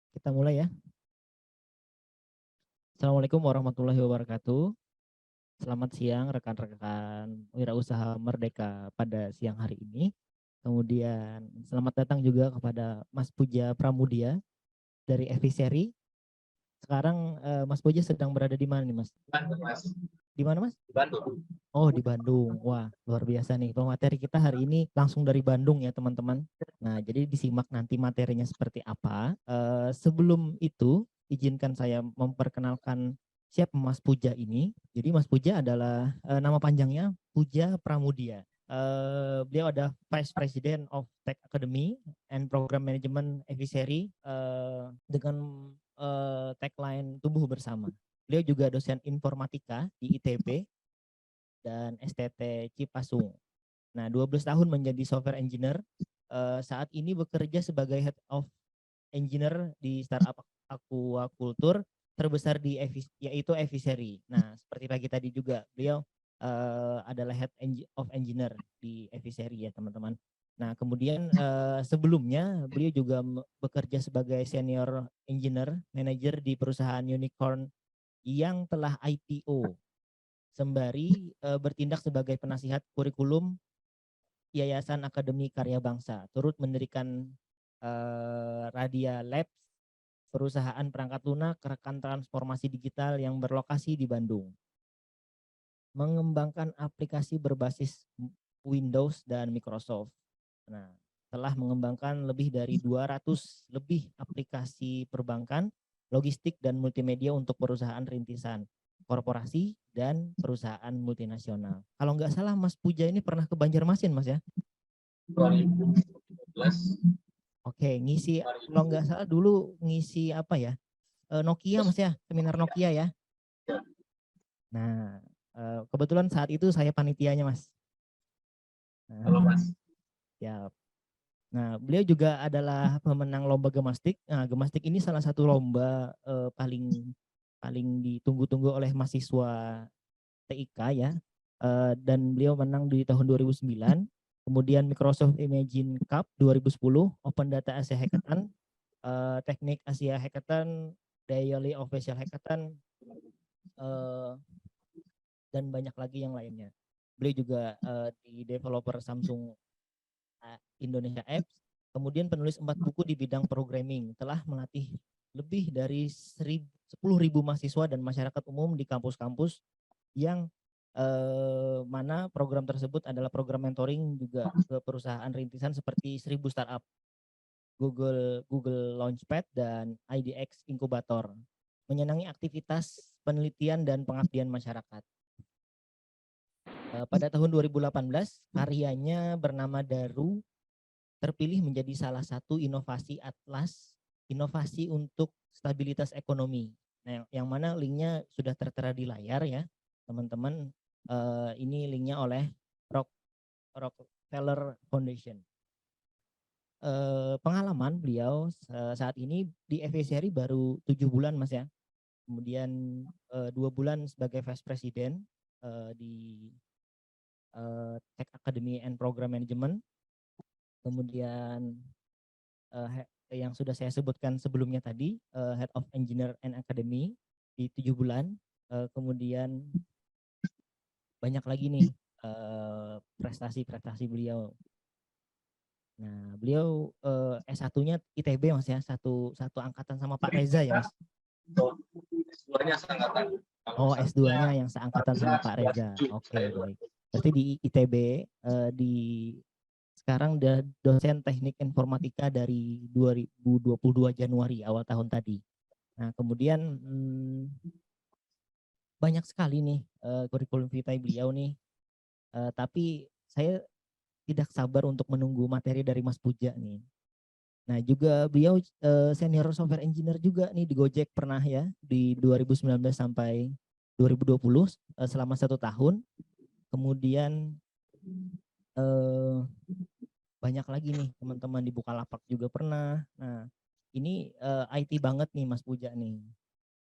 Kita mulai ya. Assalamualaikum warahmatullahi wabarakatuh. Selamat siang rekan-rekan wirausaha Merdeka pada siang hari ini. Kemudian selamat datang juga kepada Mas Puja Pramudia dari Eviseri. Sekarang Mas Puja sedang berada di mana nih Mas? Bandung, Mas. Di mana Mas? Di Bandung. Oh di Bandung. Wah luar biasa nih. Pemateri kita hari ini langsung dari Bandung ya teman-teman. Nah jadi disimak nanti materinya seperti apa. Sebelum itu izinkan saya memperkenalkan siapa Mas Puja ini. Jadi Mas Puja adalah nama panjangnya Puja Pramudia. Beliau ada Vice President of Tech Academy and Program Management Eviseri dengan tagline tumbuh bersama. Beliau juga dosen informatika di ITB dan STT Cipasung. Nah, 12 tahun menjadi software engineer. Saat ini bekerja sebagai head of engineer di startup aquaculture terbesar yaitu Eviseri. Nah, seperti pagi tadi juga beliau adalah head of engineer di Eviseri ya teman-teman. Nah, kemudian sebelumnya beliau juga bekerja sebagai senior engineer manager di perusahaan unicorn yang telah IPO sembari bertindak sebagai penasihat kurikulum Yayasan Akademi Karya Bangsa, turut mendirikan Radia Labs, perusahaan perangkat lunak rekan transformasi digital yang berlokasi di Bandung. Mengembangkan aplikasi berbasis Windows dan Microsoft. Nah, telah mengembangkan lebih dari 200 lebih aplikasi perbankan, logistik, dan multimedia untuk perusahaan rintisan, korporasi, dan perusahaan multinasional. Kalau nggak salah Mas Puja ini pernah ke Banjarmasin Mas ya? 2012. Oke, ngisi kalau nggak salah dulu ngisi apa ya? Nokia Mas ya, seminar Nokia ya. Nah, kebetulan saat itu saya panitianya Mas. Nah, Halo Mas. ya. Nah, beliau juga adalah pemenang lomba gemastik. Nah, gemastik ini salah satu lomba paling ditunggu-tunggu oleh mahasiswa TIK ya. Dan beliau menang di tahun 2009. Kemudian Microsoft Imagine Cup 2010, Open Data Asia Hackathon, Teknik Asia Hackathon, Daily Official Hackathon, dan banyak lagi yang lainnya. Beliau juga di developer Samsung Indonesia Apps, kemudian penulis 4 buku di bidang programming, telah melatih lebih dari 10.000 mahasiswa dan masyarakat umum di kampus-kampus yang mana program tersebut adalah program mentoring juga ke perusahaan rintisan seperti 1000 startup, Google Launchpad, dan IDX Inkubator, menyenangi aktivitas penelitian dan pengabdian masyarakat. Pada tahun 2018, karyanya bernama Daru terpilih menjadi salah satu inovasi Atlas, inovasi untuk stabilitas ekonomi. Nah, yang mana linknya sudah tertera di layar ya, teman-teman. Ini linknya oleh Rockefeller Foundation. Pengalaman beliau saat ini di Eviseri baru 7 bulan Mas ya. Kemudian 2 bulan sebagai Vice President di Tech Academy and Program Management. Kemudian yang sudah saya sebutkan sebelumnya tadi, Head of Engineer and Academy di 7 bulan. Kemudian banyak lagi nih prestasi-prestasi beliau. Nah, beliau S1-nya ITB Mas ya, satu angkatan sama Pak Reza ya Mas. S2-nya seangkatan. Oh, S2-nya yang seangkatan sama Pak Reza. Oke, baik. Berarti di ITB sekarang dosen teknik informatika dari 2022 Januari awal tahun tadi. Nah, kemudian banyak sekali nih kurikulum vitae beliau nih. Tapi saya tidak sabar untuk menunggu materi dari Mas Puja nih. Nah, juga beliau senior software engineer juga nih di Gojek pernah ya di 2019 sampai 2020 selama 1 tahun. Kemudian banyak lagi nih teman-teman di Bukalapak juga pernah. Nah, ini IT banget nih Mas Puja nih.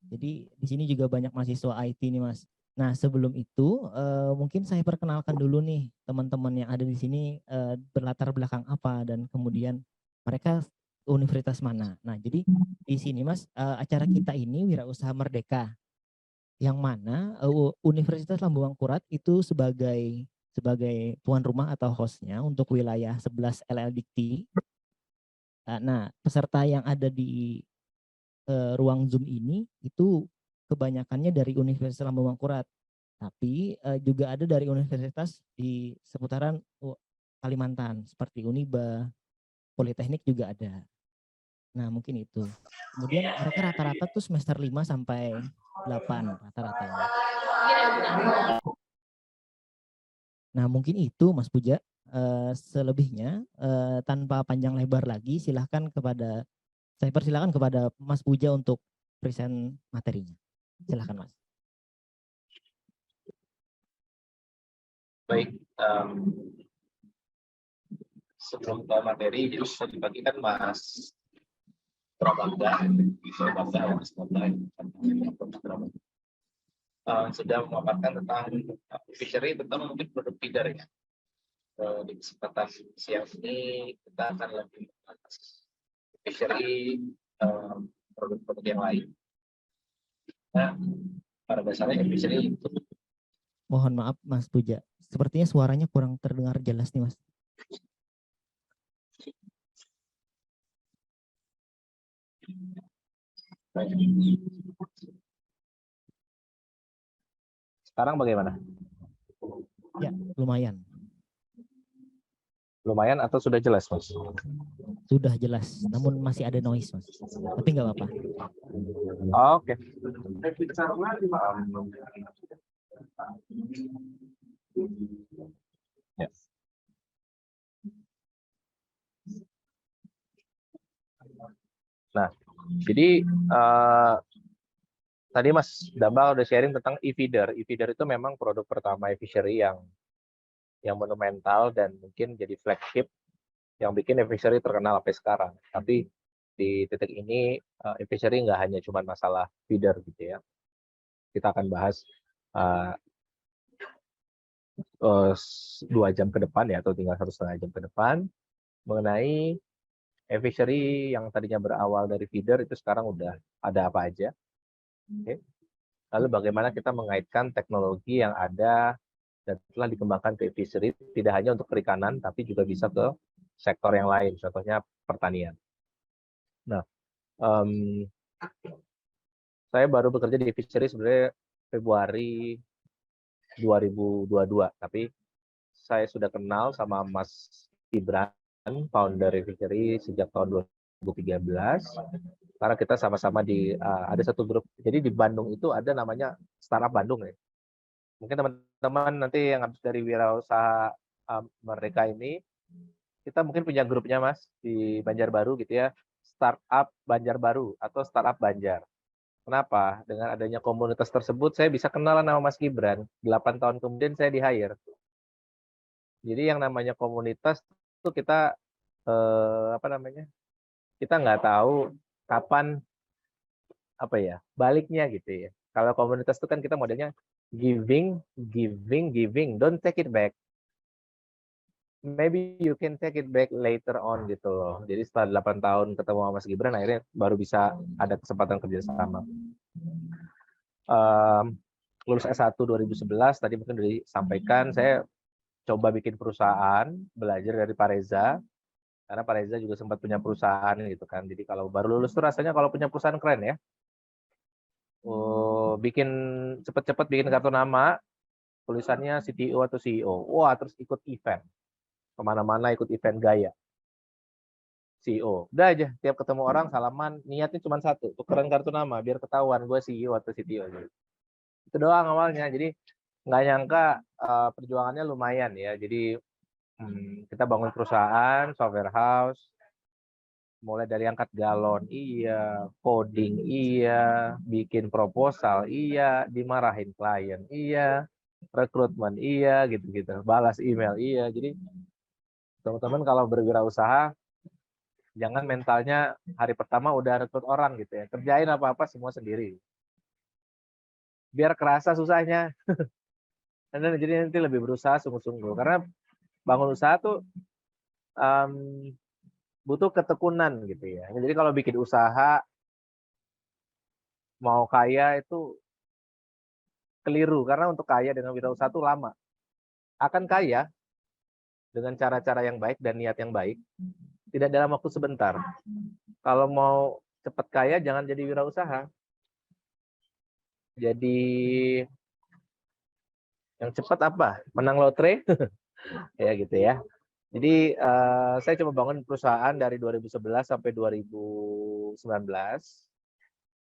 Jadi di sini juga banyak mahasiswa IT nih Mas. Nah, sebelum itu mungkin saya perkenalkan dulu nih teman-teman yang ada di sini berlatar belakang apa dan kemudian mereka universitas mana. Nah, jadi di sini Mas, acara kita ini Wirausaha Merdeka, yang mana Universitas Lambung Mangkurat itu sebagai tuan rumah atau hostnya untuk wilayah 11 LL Dikti. Nah, peserta yang ada di ruang Zoom ini itu kebanyakannya dari Universitas Lambung Mangkurat, tapi juga ada dari universitas di seputaran Kalimantan seperti Uniba, Politeknik juga ada. Nah, mungkin itu. Kemudian mereka rata-rata tuh semester 5 sampai 8 rata-ratanya. Nah, mungkin itu Mas Puja. Selebihnya tanpa panjang lebar lagi, saya persilakan kepada Mas Puja untuk present materinya. Silakan Mas. Baik, sebelum ke materi, jadi tadi pagi kan Mas Prabangga, sudah memaparkan tentang fishery, tentang mungkin produk feeder ya. Di kesempatan siang ini kita akan lebih membahas fishery, produk-produk yang lain. Nah, pada dasarnya fishery itu. Mohon maaf Mas Puja, sepertinya suaranya kurang terdengar jelas nih Mas. Sekarang bagaimana? Ya, lumayan. Lumayan atau sudah jelas, Mas? Sudah jelas, namun masih ada noise Mas. Tapi nggak apa-apa. Oke. Ya. Nah, jadi tadi Mas Dambal udah sharing tentang e-feeder. E-feeder itu memang produk pertama e-fishery yang monumental dan mungkin jadi flagship yang bikin e-fishery terkenal sampai sekarang. Tapi di titik ini e-fishery nggak hanya cuma masalah feeder gitu ya. Kita akan bahas 2 jam ke depan ya, atau tinggal 1,5 jam ke depan mengenai e-fishery yang tadinya berawal dari feeder itu sekarang udah ada apa aja. Okay. Lalu bagaimana kita mengaitkan teknologi yang ada dan telah dikembangkan ke e-fishery tidak hanya untuk perikanan tapi juga bisa ke sektor yang lain, contohnya pertanian. Nah, saya baru bekerja di e-fishery sebenarnya Februari 2022, tapi saya sudah kenal sama Mas Gibran, founder e-fishery sejak tahun 2013. Karena kita sama-sama ada satu grup. Jadi di Bandung itu ada namanya Startup Bandung ya. Mungkin teman-teman nanti yang habis dari Wirausaha Merdeka ini, kita mungkin punya grupnya Mas di Banjarbaru gitu ya, Startup Banjarbaru atau Startup Banjar. Kenapa? Dengan adanya komunitas tersebut saya bisa kenalan sama Mas Gibran. 8 tahun kemudian saya di-hire. Jadi yang namanya komunitas itu kita kita nggak tahu kapan baliknya gitu ya. Kalau komunitas itu kan kita modelnya giving, don't take it back. Maybe you can take it back later on gitu loh. Jadi setelah 8 tahun ketemu sama Mas Gibran akhirnya baru bisa ada kesempatan kerjasama. Lulus S1 2011 tadi mungkin udah disampaikan, saya coba bikin perusahaan, belajar dari Pak Reza. Karena Pak Reza juga sempat punya perusahaan gitu kan. Jadi kalau baru lulus tuh rasanya kalau punya perusahaan keren ya. Bikin cepet-cepet bikin kartu nama, tulisannya CTO atau CEO. Wah, terus ikut event. Kemana-mana ikut event gaya. CEO. Udah aja, tiap ketemu orang salaman, niatnya cuma satu, tukeran kartu nama, biar ketahuan gue CEO atau CTO. Itu doang awalnya. Jadi nggak nyangka perjuangannya lumayan ya. Jadi kita bangun perusahaan, software house, mulai dari angkat galon, iya, coding, iya, bikin proposal, iya, dimarahin klien, iya, rekrutmen, iya, gitu-gitu, balas email, iya. Jadi teman-teman kalau berwirausaha, jangan mentalnya hari pertama udah rekrut orang gitu ya, kerjain apa-apa semua sendiri. Biar kerasa susahnya. Jadi nanti lebih berusaha sungguh-sungguh. Karena bangun usaha tuh butuh ketekunan gitu ya. Jadi kalau bikin usaha mau kaya itu keliru, karena untuk kaya dengan wirausaha itu lama. Akan kaya dengan cara-cara yang baik dan niat yang baik, tidak dalam waktu sebentar. Kalau mau cepat kaya, jangan jadi wirausaha. Jadi yang cepat apa? Menang lotre? Ya gitu ya. Jadi saya coba bangun perusahaan dari 2011 sampai 2019.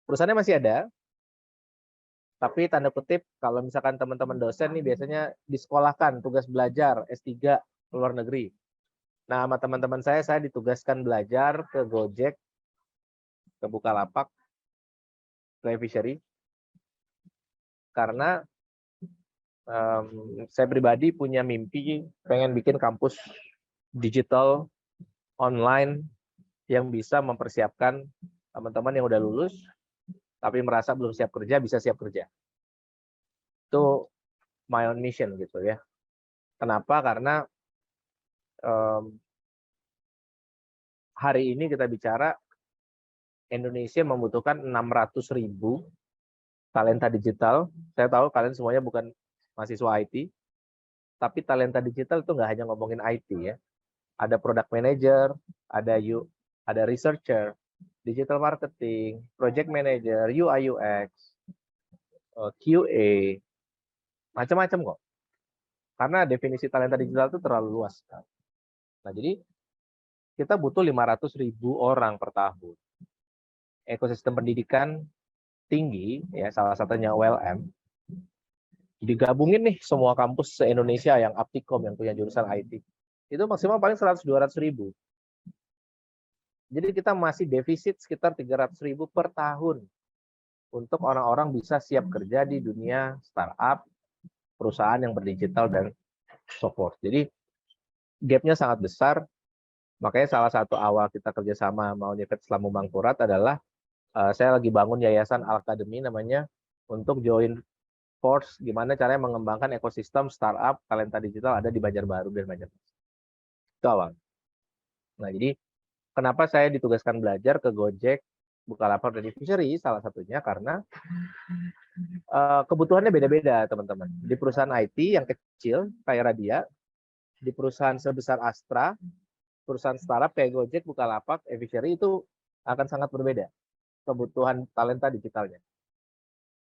Perusahaannya masih ada, tapi tanda kutip kalau misalkan teman-teman dosen nih biasanya disekolahkan tugas belajar S3 ke luar negeri. Nah, sama teman-teman saya ditugaskan belajar ke Gojek, ke Bukalapak, ke Fishery, karena saya pribadi punya mimpi pengen bikin kampus digital online yang bisa mempersiapkan teman-teman yang udah lulus tapi merasa belum siap kerja bisa siap kerja. Itu my own mission gitu ya. Kenapa? Karena hari ini kita bicara Indonesia membutuhkan 600.000 talenta digital. Saya tahu kalian semuanya bukan mahasiswa IT, tapi talenta digital itu nggak hanya ngomongin IT ya. Ada product manager, ada researcher, digital marketing, project manager, UI UX, QA, macam-macam kok. Karena definisi talenta digital itu terlalu luas. Nah, jadi kita butuh 500.000 orang per tahun. Ekosistem pendidikan tinggi, ya salah satunya ULM, digabungin nih semua kampus se-Indonesia yang Aptikom yang punya jurusan IT. Itu maksimal paling 100-200.000. Jadi kita masih defisit sekitar 300.000 per tahun untuk orang-orang bisa siap kerja di dunia startup, perusahaan yang berdigital dan support. Jadi gap-nya sangat besar. Makanya salah satu awal kita kerjasama sama Universitas Islam Mangkurat adalah saya lagi bangun yayasan Al-Academy namanya untuk join force gimana caranya mengembangkan ekosistem startup talenta digital ada di Banjarbaru dan Banjarmasin. Itu awal. Nah, jadi kenapa saya ditugaskan belajar ke Gojek, Bukalapak, dan Fishery salah satunya karena kebutuhannya beda-beda, teman-teman. Di perusahaan IT yang kecil kayak Radia, di perusahaan sebesar Astra, perusahaan startup kayak Gojek, Bukalapak, Fishery itu akan sangat berbeda kebutuhan talenta digitalnya.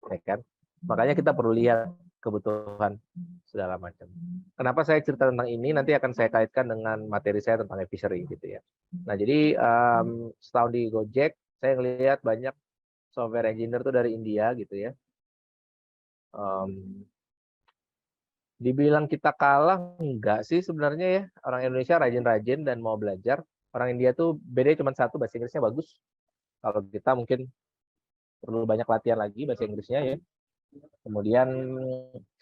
Ya kan? Makanya kita perlu lihat kebutuhan segala macam. Kenapa saya cerita tentang ini? Nanti akan saya kaitkan dengan materi saya tentang Fishery gitu ya. Nah, jadi setahun di Gojek, saya ngelihat banyak software engineer tuh dari India gitu ya. Dibilang kita kalah, enggak sih sebenarnya ya. Orang Indonesia rajin-rajin dan mau belajar. Orang India tuh bedanya cuma satu, bahasa Inggrisnya bagus. Kalau kita mungkin perlu banyak latihan lagi bahasa Inggrisnya ya. Kemudian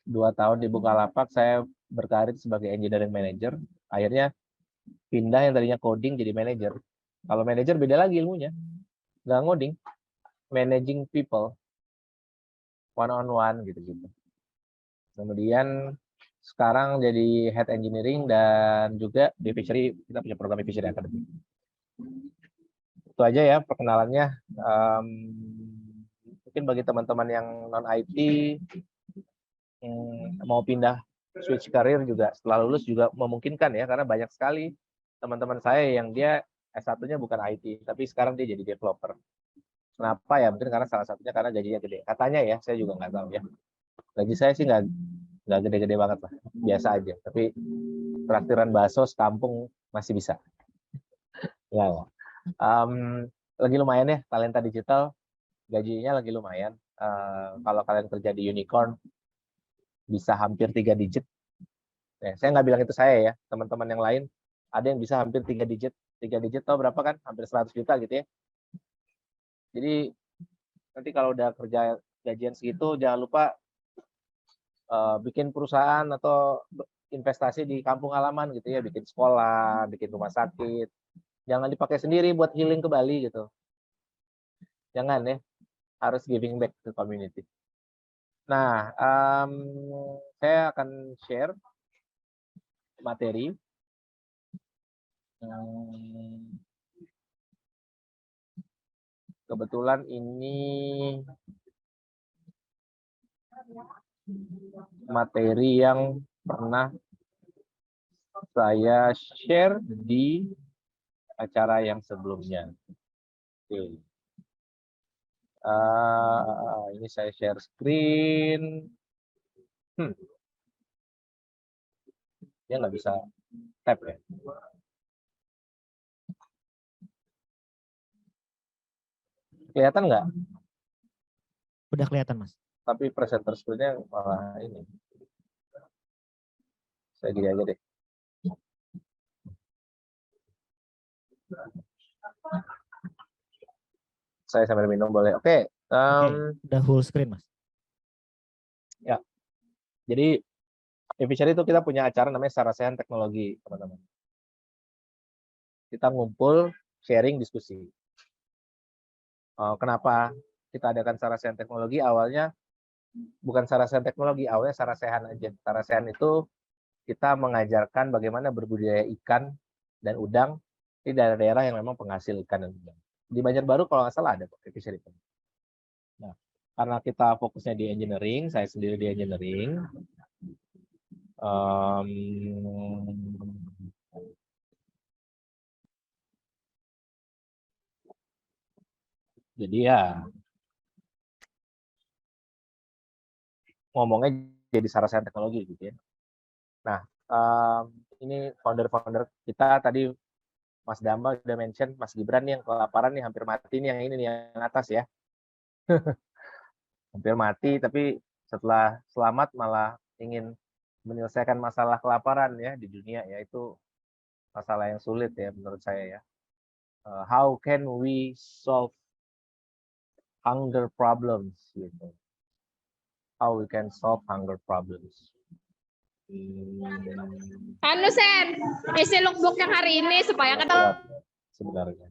2 tahun di Bukalapak saya berkarir sebagai engineering manager. Akhirnya pindah yang tadinya coding jadi manager. Kalau manager beda lagi ilmunya. Nggak ngoding. Managing people. One on one gitu-gitu. Kemudian sekarang jadi head engineering dan juga di Fishery kita punya program Fishery Academy. Itu aja ya perkenalannya. Mungkin bagi teman-teman yang non IT mau pindah switch karir juga setelah lulus juga memungkinkan ya, karena banyak sekali teman-teman saya yang dia S1-nya bukan IT tapi sekarang dia jadi developer. Kenapa ya? Mungkin karena salah satunya karena gajinya gede. Katanya ya, saya juga nggak tahu ya. Gaji saya sih nggak gede-gede banget lah, biasa aja. Tapi traktiran bakso sekampung masih bisa. Ya, lagi lumayan ya talenta digital, gajinya lagi lumayan. Kalau kalian kerja di unicorn bisa hampir 3 digit. Ya, saya nggak bilang itu saya ya, teman-teman yang lain ada yang bisa hampir 3 digit. 3 digit tahu berapa kan? Hampir 100 juta gitu ya. Jadi nanti kalau udah kerja gajian segitu jangan lupa bikin perusahaan atau investasi di kampung halaman gitu ya, bikin sekolah, bikin rumah sakit. Jangan dipakai sendiri buat healing ke Bali gitu. Jangan ya, harus giving back to community. Nah, saya akan share materi. Kebetulan ini materi yang pernah saya share di acara yang sebelumnya. Oke. Ini saya share screen. Dia nggak bisa tap ya. Kelihatan nggak? Udah kelihatan, Mas. Tapi presenter screen-nya malah ini. Saya gini aja deh. Saya sambil minum boleh. Oke. Udah full screen, Mas. Ya. Jadi Efficiency itu kita punya acara namanya Sarasehan Teknologi, teman-teman. Kita ngumpul, sharing, diskusi. Kenapa kita adakan Sarasehan Teknologi? Awalnya bukan Sarasehan Teknologi, awalnya Sarasehan aja. Sarasehan itu kita mengajarkan bagaimana berbudidaya ikan dan udang di daerah-daerah yang memang penghasil ikan dan udang. Di Banjarbaru kalau nggak salah ada Efficiency. Nah, karena kita fokusnya di engineering, saya sendiri di engineering, jadi ya ngomongnya jadi Sarasehan Teknologi gitu ya. Nah, ini founder-founder kita tadi Mas Damba udah mention, Mas Gibran nih yang kelaparan nih hampir mati nih, yang ini nih yang atas ya. Hampir mati tapi setelah selamat malah ingin menyelesaikan masalah kelaparan ya di dunia ya, itu masalah yang sulit ya menurut saya ya. How can we solve hunger problems gitu. How we can solve hunger problems. Anu Sen, isi lookbook yang hari ini supaya ketemu. Sebenarnya.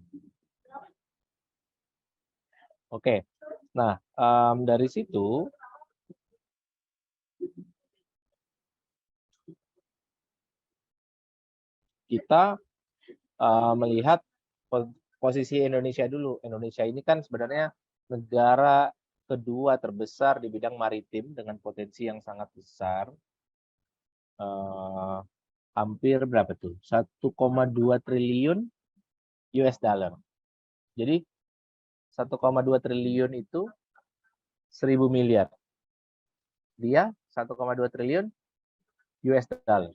Oke, nah dari situ kita melihat posisi Indonesia dulu. Indonesia ini kan sebenarnya negara kedua terbesar di bidang maritim dengan potensi yang sangat besar. Hampir berapa tuh? 1,2 triliun US dollar. Jadi 1,2 triliun itu 1.000 miliar. Dia 1,2 triliun US dollar.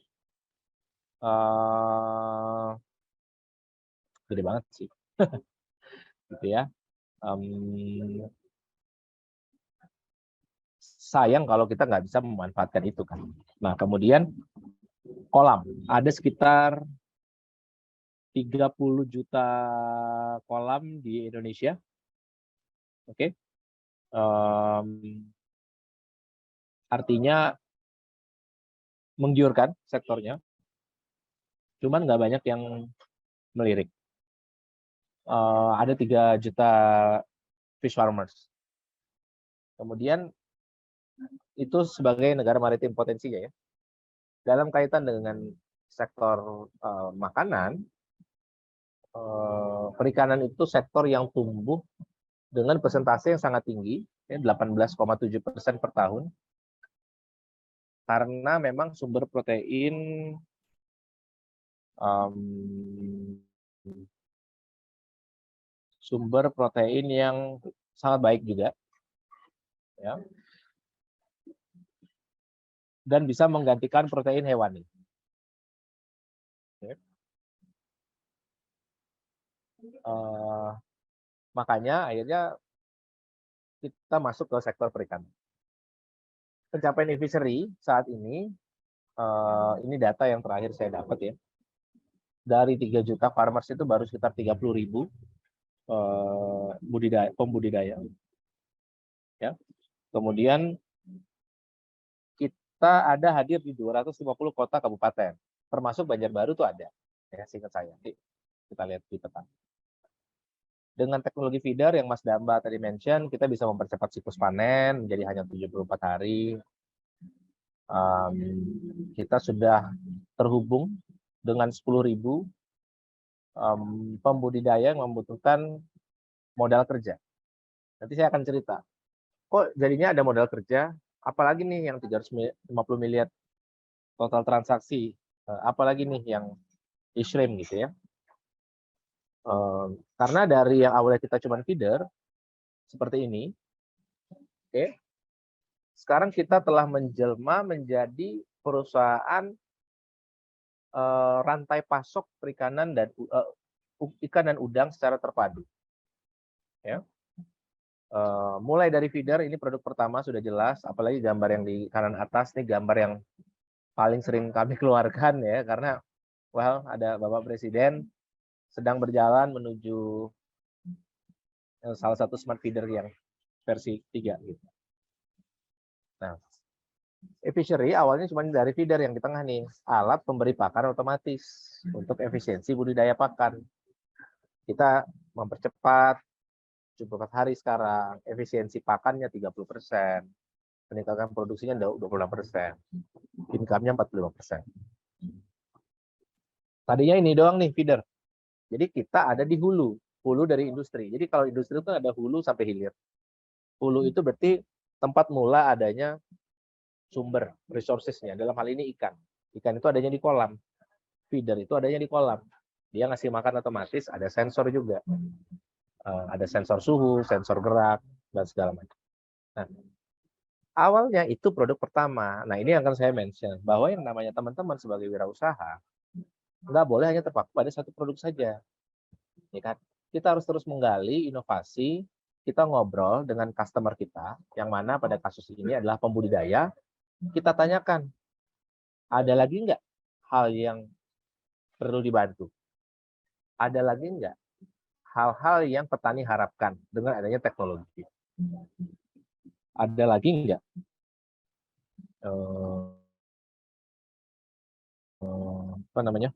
Gede banget sih. Gitu ya. Sayang kalau kita nggak bisa memanfaatkan itu kan. Nah, kemudian kolam. Ada sekitar 30 juta kolam di Indonesia. Oke. Artinya menggiurkan sektornya. Cuman nggak banyak yang melirik. Ada 3 juta fish farmers. Kemudian itu sebagai negara maritim potensinya ya. Dalam kaitan dengan sektor makanan, perikanan itu sektor yang tumbuh dengan persentase yang sangat tinggi, 18,7% per tahun. Karena memang sumber protein yang sangat baik juga, ya, dan bisa menggantikan protein hewani. Okay. Makanya akhirnya kita masuk ke sektor perikanan. Pencapaian e-fishery saat ini data yang terakhir saya dapat ya, dari 3 juta farmers itu baru sekitar 30.000 pembudidaya. Ya. Kemudian kita ada hadir di 250 kota kabupaten, termasuk Banjarbaru tuh ada, ya seingat saya. Kita lihat di peta. Dengan teknologi feeder yang Mas Damba tadi mention, kita bisa mempercepat siklus panen menjadi hanya 74 hari. Kita sudah terhubung dengan 10.000 pembudidaya yang membutuhkan modal kerja. Nanti saya akan cerita. Kok jadinya ada modal kerja, apalagi nih yang 350 miliar total transaksi, apalagi nih yang e-shrimp gitu ya. Karena dari yang awalnya kita cuma feeder, seperti ini, oke, sekarang kita telah menjelma menjadi perusahaan rantai pasok perikanan dan ikan dan udang secara terpadu. Ya. Mulai dari feeder, ini produk pertama sudah jelas, apalagi gambar yang di kanan atas, ini gambar yang paling sering kami keluarkan ya, karena ada Bapak Presiden sedang berjalan menuju salah satu smart feeder yang versi 3 gitu. Nah, e-fishery awalnya cuma dari feeder yang di tengah nih, alat pemberi pakan otomatis untuk efisiensi budidaya pakan. Kita mempercepat 4 hari sekarang, efisiensi pakannya 30%, peningkatan produksinya 26%, income-nya 45%. Tadinya ini doang nih feeder. Jadi kita ada di hulu dari industri. Jadi kalau industri itu ada hulu sampai hilir. Hulu itu berarti tempat mula adanya sumber resources-nya. Dalam hal ini ikan. Ikan itu adanya di kolam. Feeder itu adanya di kolam. Dia ngasih makan otomatis, ada sensor juga. Ada sensor suhu, sensor gerak, dan segala macam. Nah, awalnya itu produk pertama. Nah, ini yang akan saya mention. Bahwa yang namanya teman-teman sebagai wirausaha, nggak boleh hanya terpaku pada satu produk saja. Ya kan? Kita harus terus menggali inovasi, kita ngobrol dengan customer kita, yang mana pada kasus ini adalah pembudidaya, kita tanyakan, ada lagi nggak hal yang perlu dibantu? Ada lagi nggak hal-hal yang petani harapkan dengan adanya teknologi? Ada lagi nggak apa namanya?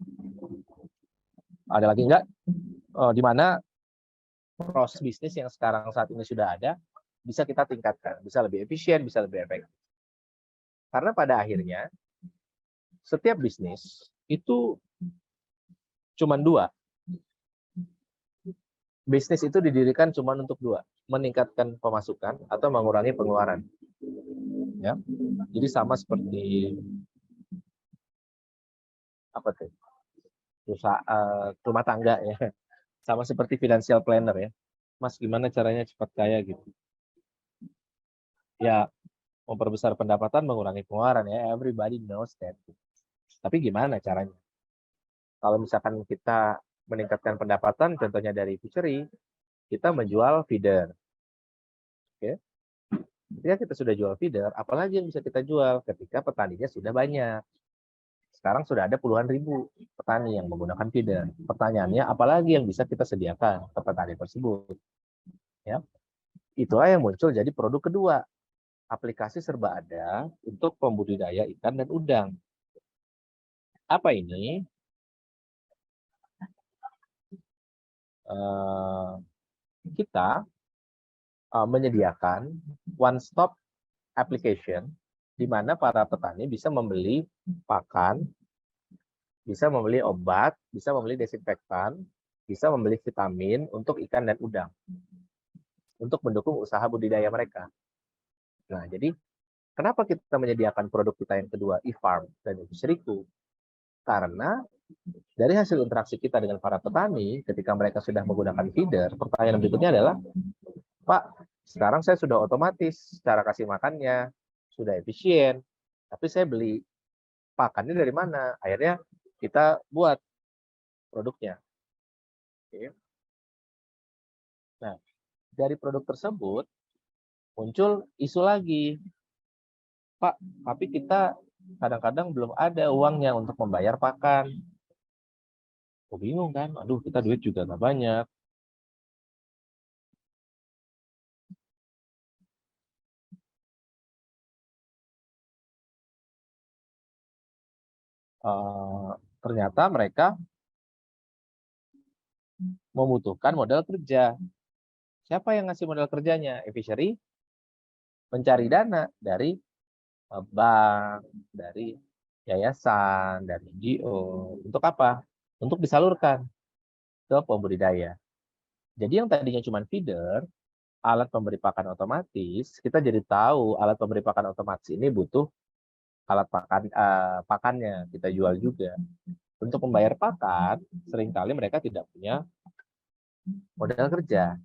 Ada lagi nggak di mana proses bisnis yang sekarang saat ini sudah ada bisa kita tingkatkan, bisa lebih efisien, bisa lebih efektif. Karena pada akhirnya setiap bisnis itu cuma 2. Bisnis itu didirikan cuma untuk 2, meningkatkan pemasukan atau mengurangi pengeluaran. Ya, jadi sama seperti apa tuh? Rumah tangga ya, sama seperti financial planner ya. Mas, gimana caranya cepat kaya gitu? Ya, memperbesar pendapatan, mengurangi pengeluaran ya. Everybody knows that. Tapi gimana caranya? Kalau misalkan kita meningkatkan pendapatan, contohnya dari fishery, kita menjual feeder. Oke. Ketika kita sudah jual feeder, apalagi yang bisa kita jual ketika petaninya sudah banyak. Sekarang sudah ada puluhan ribu petani yang menggunakan feeder. Pertanyaannya, apalagi yang bisa kita sediakan ke petani tersebut? Ya, itulah yang muncul jadi produk kedua. Aplikasi serba ada untuk pembudidaya ikan dan udang. Apa ini? Kita menyediakan one-stop application di mana para petani bisa membeli pakan, bisa membeli obat, bisa membeli desinfektan, bisa membeli vitamin untuk ikan dan udang untuk mendukung usaha budidaya mereka. Nah, jadi kenapa kita menyediakan produk kita yang kedua, e-farm dan e-fisheryku? Karena dari hasil interaksi kita dengan para petani, ketika mereka sudah menggunakan feeder, pertanyaan berikutnya adalah, Pak, sekarang saya sudah otomatis cara kasih makannya, sudah efisien, tapi saya beli pakannya dari mana? Akhirnya kita buat produknya. Oke. Nah, dari produk tersebut muncul isu lagi, Pak, tapi kita kadang-kadang belum ada uangnya untuk membayar pakan. Oh, bingung kan? Aduh, kita duit juga nggak banyak. Ternyata mereka membutuhkan modal kerja. Siapa yang ngasih modal kerjanya? E-fishery mencari dana dari bank, dari yayasan, dari NGO. Untuk apa? Untuk disalurkan ke pembudidaya. Jadi yang tadinya cuma feeder, alat pemberi pakan otomatis, kita jadi tahu alat pemberi pakan otomatis ini butuh alat pakannya, kita jual juga. Untuk membayar pakan, seringkali mereka tidak punya modal kerja.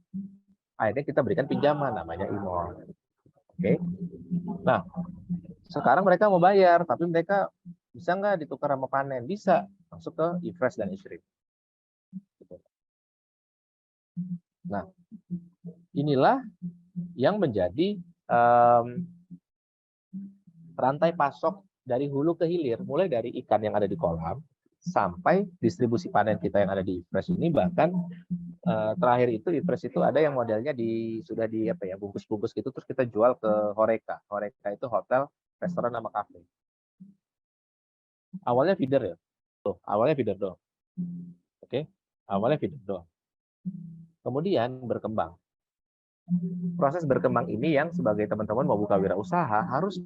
Akhirnya kita berikan pinjaman, namanya IMOL. Oke. Nah, sekarang mereka mau bayar, tapi mereka bisa nggak ditukar sama panen? Bisa, masuk ke e-fresh dan e-shrimp. Nah, inilah yang menjadi rantai pasok dari hulu ke hilir, mulai dari ikan yang ada di kolam sampai distribusi panen kita yang ada di e-fresh ini. Bahkan terakhir itu e-fresh itu ada yang modelnya sudah di apa ya, bungkus-bungkus gitu, terus kita jual ke Horeca. Horeca itu hotel, restoran sama kafe. Awalnya feeder ya. Tuh, awalnya feeder doang. Oke. Awalnya feeder doang. Kemudian berkembang. Proses berkembang ini yang sebagai teman-teman mau buka wirausaha harus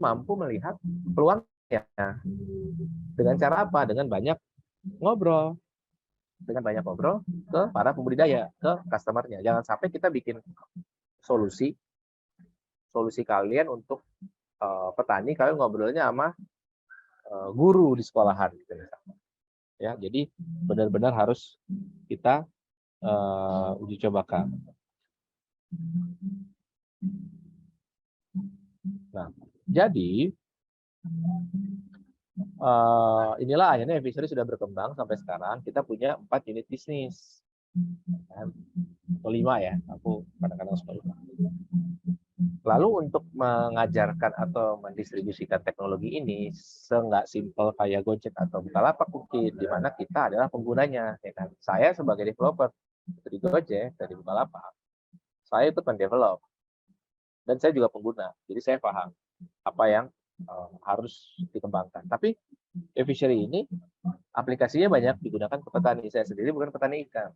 mampu melihat peluangnya. Dengan cara apa? Dengan banyak ngobrol. Dengan banyak ngobrol ke para pembudidaya, ke customer-nya. Jangan sampai kita bikin solusi kalian untuk petani, kalian ngobrolnya sama guru di sekolahan. Gitu. Ya, jadi benar-benar harus kita uji cobakan. Nah, jadi inilah akhirnya Fishery sudah berkembang sampai sekarang. Kita punya 4 unit bisnis, atau 5 ya. Aku kadang-kadang suka lupa. Lalu untuk mengajarkan atau mendistribusikan teknologi ini nggak simpel kayak Gojek atau Bukalapak mungkin, di mana kita adalah penggunanya. Ya kan? Saya sebagai developer dari Gojek, dari Bukalapak, saya itu pendevelop dan saya juga pengguna. Jadi saya paham apa yang harus dikembangkan. Tapi e-fishery ini aplikasinya banyak digunakan ke petani. Saya sendiri bukan petani ikan.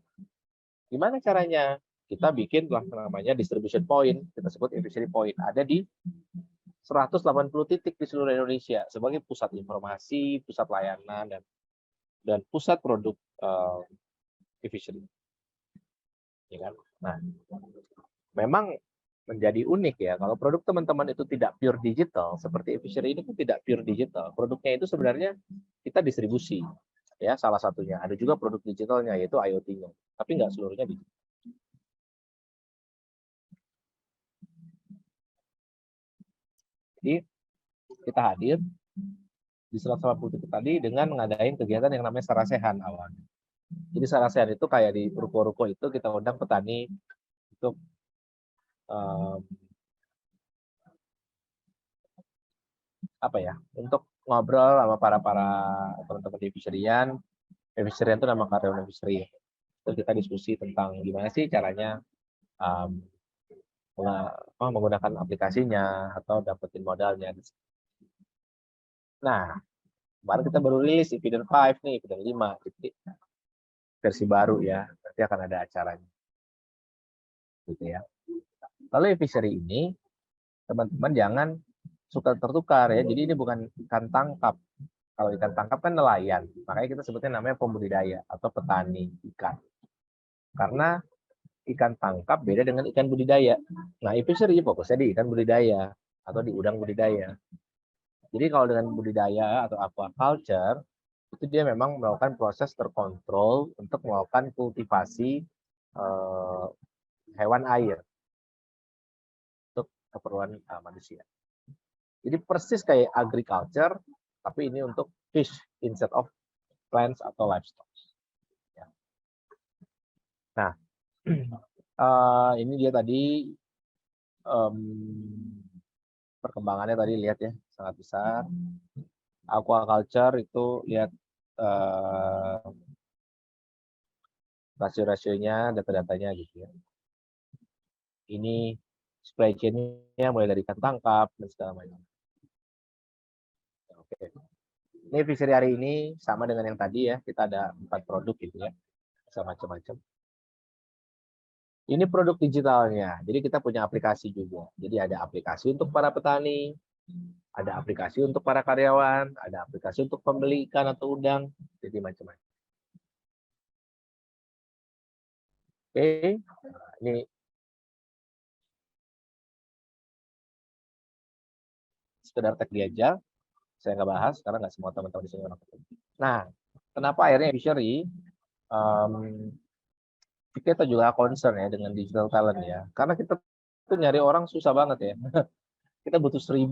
Gimana caranya? Kita bikin namanya distribution point, kita sebut e-fishery point. Ada di 180 titik di seluruh Indonesia sebagai pusat informasi, pusat layanan, dan pusat produk e-fishery. Ya kan? Nah, memang menjadi unik ya, kalau produk teman-teman itu tidak pure digital, seperti e-fishery ini pun tidak pure digital. Produknya itu sebenarnya kita distribusi, ya salah satunya. Ada juga produk digitalnya, yaitu IoT-nya, tapi nggak seluruhnya digital. Jadi kita hadir di 180 titik tadi dengan mengadain kegiatan yang namanya sarasehan awalnya. Jadi sarasehan itu kayak di ruko-ruko itu kita undang petani untuk apa ya, untuk ngobrol sama para teman-teman di fisheryan. Fisheryan itu nama karyawan fishery. Terus kita diskusi tentang gimana sih caranya menggunakan aplikasinya atau dapetin modalnya. Nah, kemarin kita baru rilis di Feeder 5 nih, Feeder 5. Jadi, versi baru ya, nanti akan ada acaranya. Gitu ya. Lalu fishery ini, teman-teman jangan suka tertukar ya. Jadi ini bukan ikan tangkap. Kalau ikan tangkap kan nelayan, makanya kita sebutnya namanya pembudidaya atau petani ikan. Karena ikan tangkap beda dengan ikan budidaya. Nah, e-fishery fokusnya di ikan budidaya atau di udang budidaya. Jadi kalau dengan budidaya atau aquaculture, itu dia memang melakukan proses terkontrol untuk melakukan kultivasi hewan air untuk keperluan manusia. Jadi persis kayak agriculture, tapi ini untuk fish instead of plants atau livestock. Ya. Nah, ini dia tadi perkembangannya tadi lihat ya, sangat besar. Aquaculture itu lihat rasio-rasionya, data-datanya gitu ya. Ini supply chain-nya mulai dari ikan tangkap dan segala macam. Oke. Ini fishery hari ini sama dengan yang tadi ya, kita ada 4 produk gitu ya, bisa macam-macam. Ini produk digitalnya, jadi kita punya aplikasi juga. Jadi ada aplikasi untuk para petani, ada aplikasi untuk para karyawan, ada aplikasi untuk pembeli ikan atau udang, jadi macam-macam. Oke, ini sekedar tag dia aja. Saya nggak bahas karena nggak semua teman-teman di sini orang ketemu. Nah, kenapa akhirnya fishery kita juga concern ya dengan digital talent ya, karena kita tuh nyari orang susah banget ya. Kita butuh 1000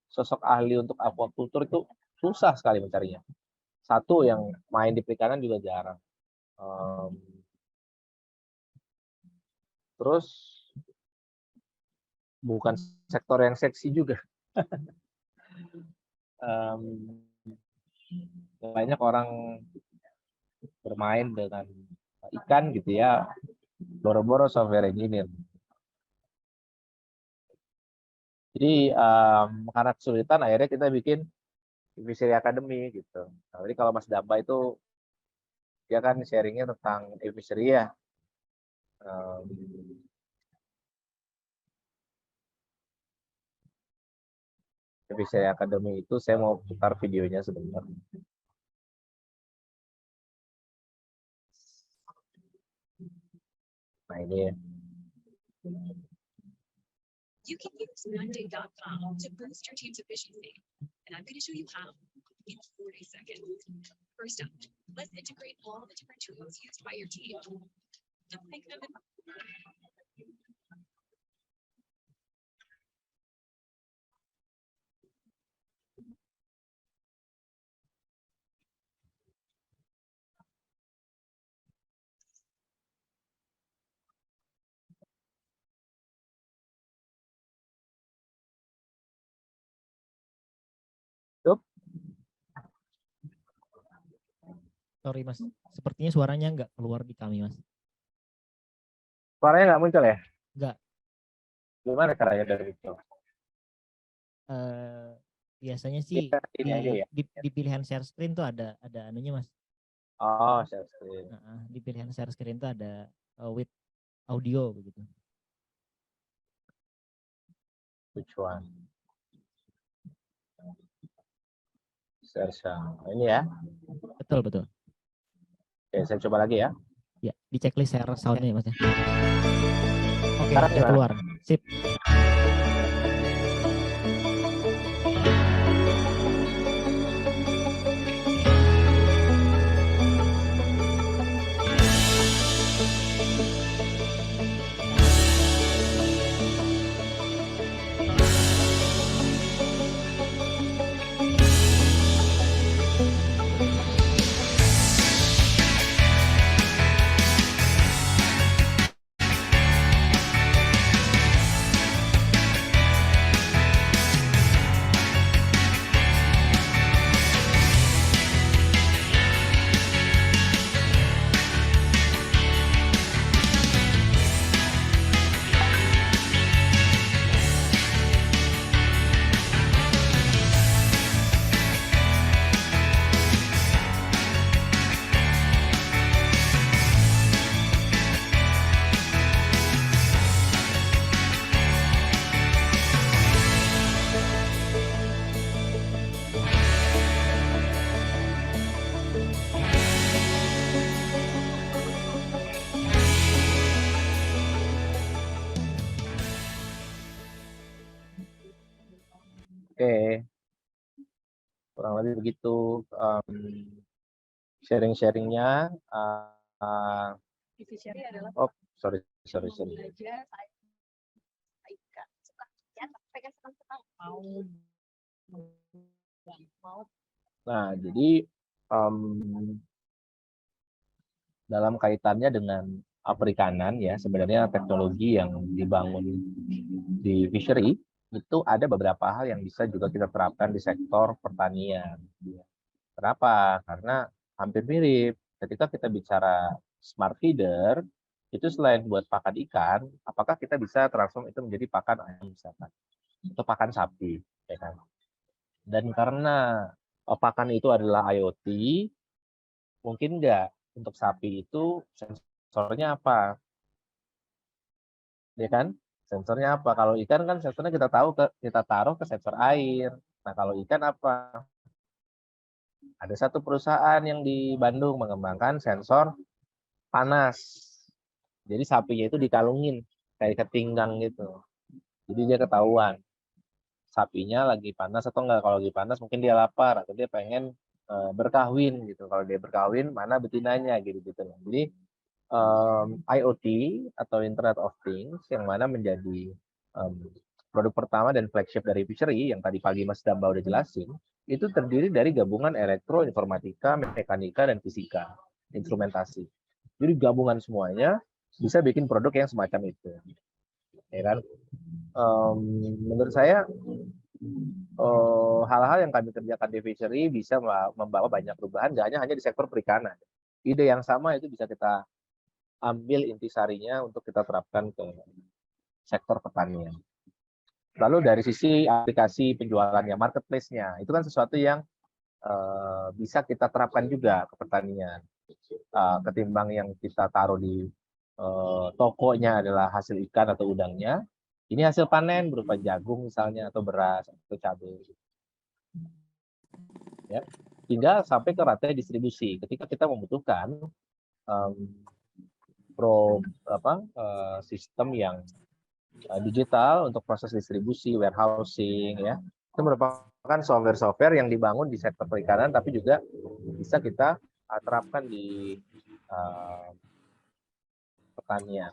sosok ahli untuk aquaculture itu susah sekali mencarinya. Satu yang main di perikanan juga jarang. Terus bukan sektor yang seksi juga. Banyak orang bermain dengan ikan gitu ya, boro-boro software engineer. Jadi karena kesulitan akhirnya kita bikin Fishery Academy gitu. Nah, jadi kalau Mas Damba itu dia kan sharingnya tentang fishery ya. Fishery Academy itu saya mau putar videonya sebentar. Nah ini ya. You can use Monday.com to boost your team's efficiency, and I'm going to show you how in 40 seconds. First up, let's integrate all the different tools used by your team. Just think of it. Sorry Mas, sepertinya suaranya nggak keluar di kami Mas. Suaranya nggak muncul ya? Nggak. Gimana caranya dari itu? Biasanya sih Ini aja ya? di pilihan share screen tuh ada anunya Mas. Oh, share screen. Di pilihan share screen tuh ada with audio begitu. Which one? Share sound. Ini ya? Betul, betul. Oke, saya coba lagi ya. Ya, di checklist share soundnya Mas ya. Oke, Sekarang udah gimana? keluar. Sip. Oke. Kurang lebih begitu sharing-sharingnya. Fishery adalah Oh, sorry. belajar ikan. Suka ya, pengen senang-senang mau. Nah, jadi dalam kaitannya dengan perikanan ya, sebenarnya teknologi yang dibangun di fishery itu ada beberapa hal yang bisa juga kita terapkan di sektor pertanian. Kenapa? Karena hampir mirip. Ketika kita bicara smart feeder, itu selain buat pakan ikan, apakah kita bisa transform itu menjadi pakan ayam misalkan, atau pakan sapi, ya kan? Dan karena pakan itu adalah IoT, mungkin nggak untuk sapi itu sensornya apa? Ya kan? Sensornya apa? Kalau ikan kan sensornya kita taruh ke sensor air. Nah, kalau ikan apa? Ada satu perusahaan yang di Bandung mengembangkan sensor panas. Jadi sapinya itu dikalungin kayak ketinggang gitu. Jadi dia ketahuan sapinya lagi panas atau enggak. Kalau lagi panas mungkin dia lapar atau dia pengen berkahwin gitu. Kalau dia berkahwin mana betinanya gitu gitu. Jadi IoT atau Internet of Things yang mana menjadi produk pertama dan flagship dari Fishery yang tadi pagi Mas Damba udah jelasin, itu terdiri dari gabungan elektro, informatika, mekanika, dan fisika, instrumentasi. Jadi gabungan semuanya bisa bikin produk yang semacam itu. Ya kan? Menurut saya hal-hal yang kami kerjakan di Fishery bisa membawa banyak perubahan, gak hanya di sektor perikanan. Ide yang sama itu bisa kita ambil intisarinya untuk kita terapkan ke sektor pertanian. Lalu dari sisi aplikasi penjualannya, marketplace-nya, itu kan sesuatu yang bisa kita terapkan juga ke pertanian. Ketimbang yang kita taruh di tokonya adalah hasil ikan atau udangnya, ini hasil panen berupa jagung misalnya, atau beras, atau cabai. Ya. Hingga sampai ke rantai distribusi. Ketika kita membutuhkan sistem yang digital untuk proses distribusi, warehousing, ya, itu merupakan software-software yang dibangun di sektor perikanan, tapi juga bisa kita terapkan di pertanian,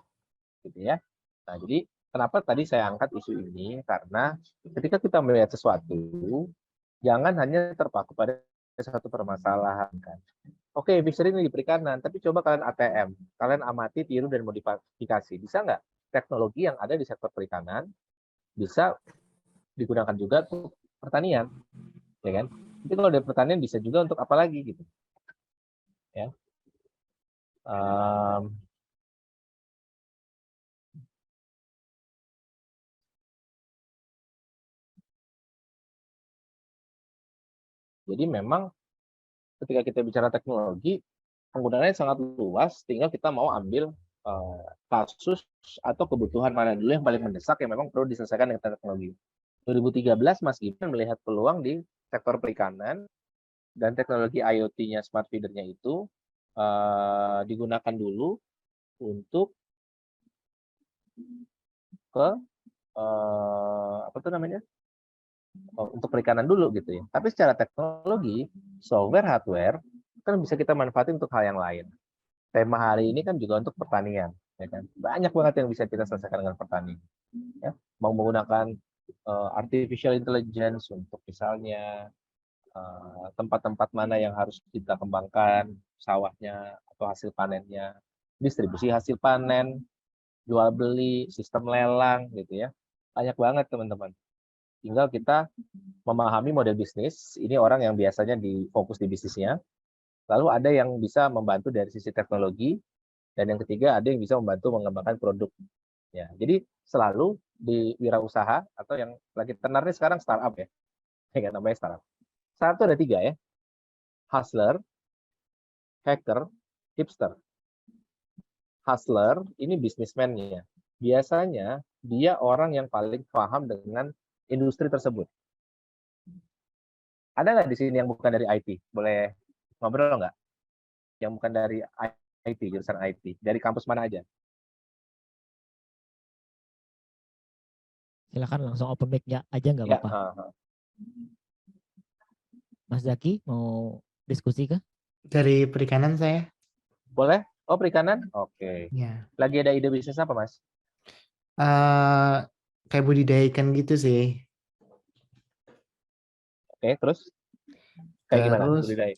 gitu ya. Nah, jadi kenapa tadi saya angkat isu ini? Karena ketika kita melihat sesuatu, jangan hanya terpaku pada satu permasalahan, kan. Oke, Fishery ini di perikanan, tapi coba kalian ATM, kalian amati, tiru, dan modifikasi. Bisa nggak teknologi yang ada di sektor perikanan bisa digunakan juga untuk pertanian, ya kan? Tapi kalau dari pertanian bisa juga untuk apa lagi gitu, ya. Jadi memang ketika kita bicara teknologi, penggunaannya sangat luas, tinggal kita mau ambil kasus atau kebutuhan mana dulu yang paling mendesak yang memang perlu diselesaikan dengan teknologi. 2013 Mas Gibran melihat peluang di sektor perikanan dan teknologi IoT-nya, smart feeder-nya itu digunakan dulu untuk ke untuk perikanan dulu gitu ya. Tapi secara teknologi, software, hardware kan bisa kita manfaatin untuk hal yang lain. Tema hari ini kan juga untuk pertanian, ya kan. Banyak banget yang bisa kita selesaikan dengan pertanian. Ya. Mau menggunakan artificial intelligence untuk misalnya tempat-tempat mana yang harus kita kembangkan sawahnya atau hasil panennya, distribusi hasil panen, jual beli, sistem lelang gitu ya. Banyak banget teman-teman. Tinggal kita memahami model bisnis, ini orang yang biasanya fokus di bisnisnya, lalu ada yang bisa membantu dari sisi teknologi, dan yang ketiga ada yang bisa membantu mengembangkan produk. Ya, jadi selalu di wirausaha atau yang lagi tenarnya sekarang startup ya, kayak namanya startup. Startup itu ada 3 ya, hustler, hacker, hipster. Hustler ini bisnismennya, biasanya dia orang yang paling paham dengan industri tersebut. Ada nggak di sini yang bukan dari IT? Boleh ngobrol nggak? Yang bukan dari IT, jurusan IT. Dari kampus mana aja? Silakan langsung open mic aja nggak apa-apa. Mas Zaki mau diskusi kah? Dari perikanan saya. Boleh? Oh, perikanan? Oke. Ya. Lagi ada ide bisnis apa, Mas? Kayak budidaya ikan gitu sih. Oke, terus? Kayak gimana budidaya?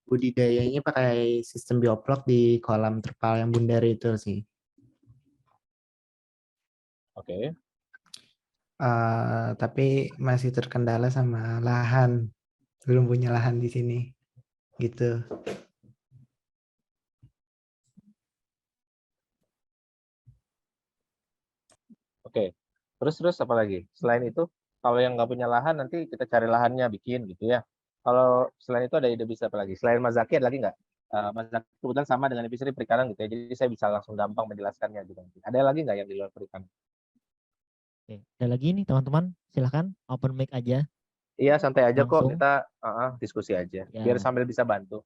Budidayanya pakai sistem bioplok di kolam terpal yang bundar itu sih. Oke. Tapi masih terkendala sama lahan. Belum punya lahan di sini. Gitu. Oke. Terus apa lagi? Selain itu, kalau yang nggak punya lahan, nanti kita cari lahannya, bikin gitu ya. Kalau selain itu ada ide bisa apa lagi? Selain Mas Zaki ada lagi nggak? Mas Zaki kebetulan sama dengan Fishery perikanan gitu ya. Jadi saya bisa langsung gampang menjelaskannya gitu. Ada lagi nggak yang di luar perikanan? Oke, ada lagi nih teman-teman, silahkan open mic aja. Iya, santai aja langsung. Kok, kita diskusi aja. Ya. Biar sambil bisa bantu.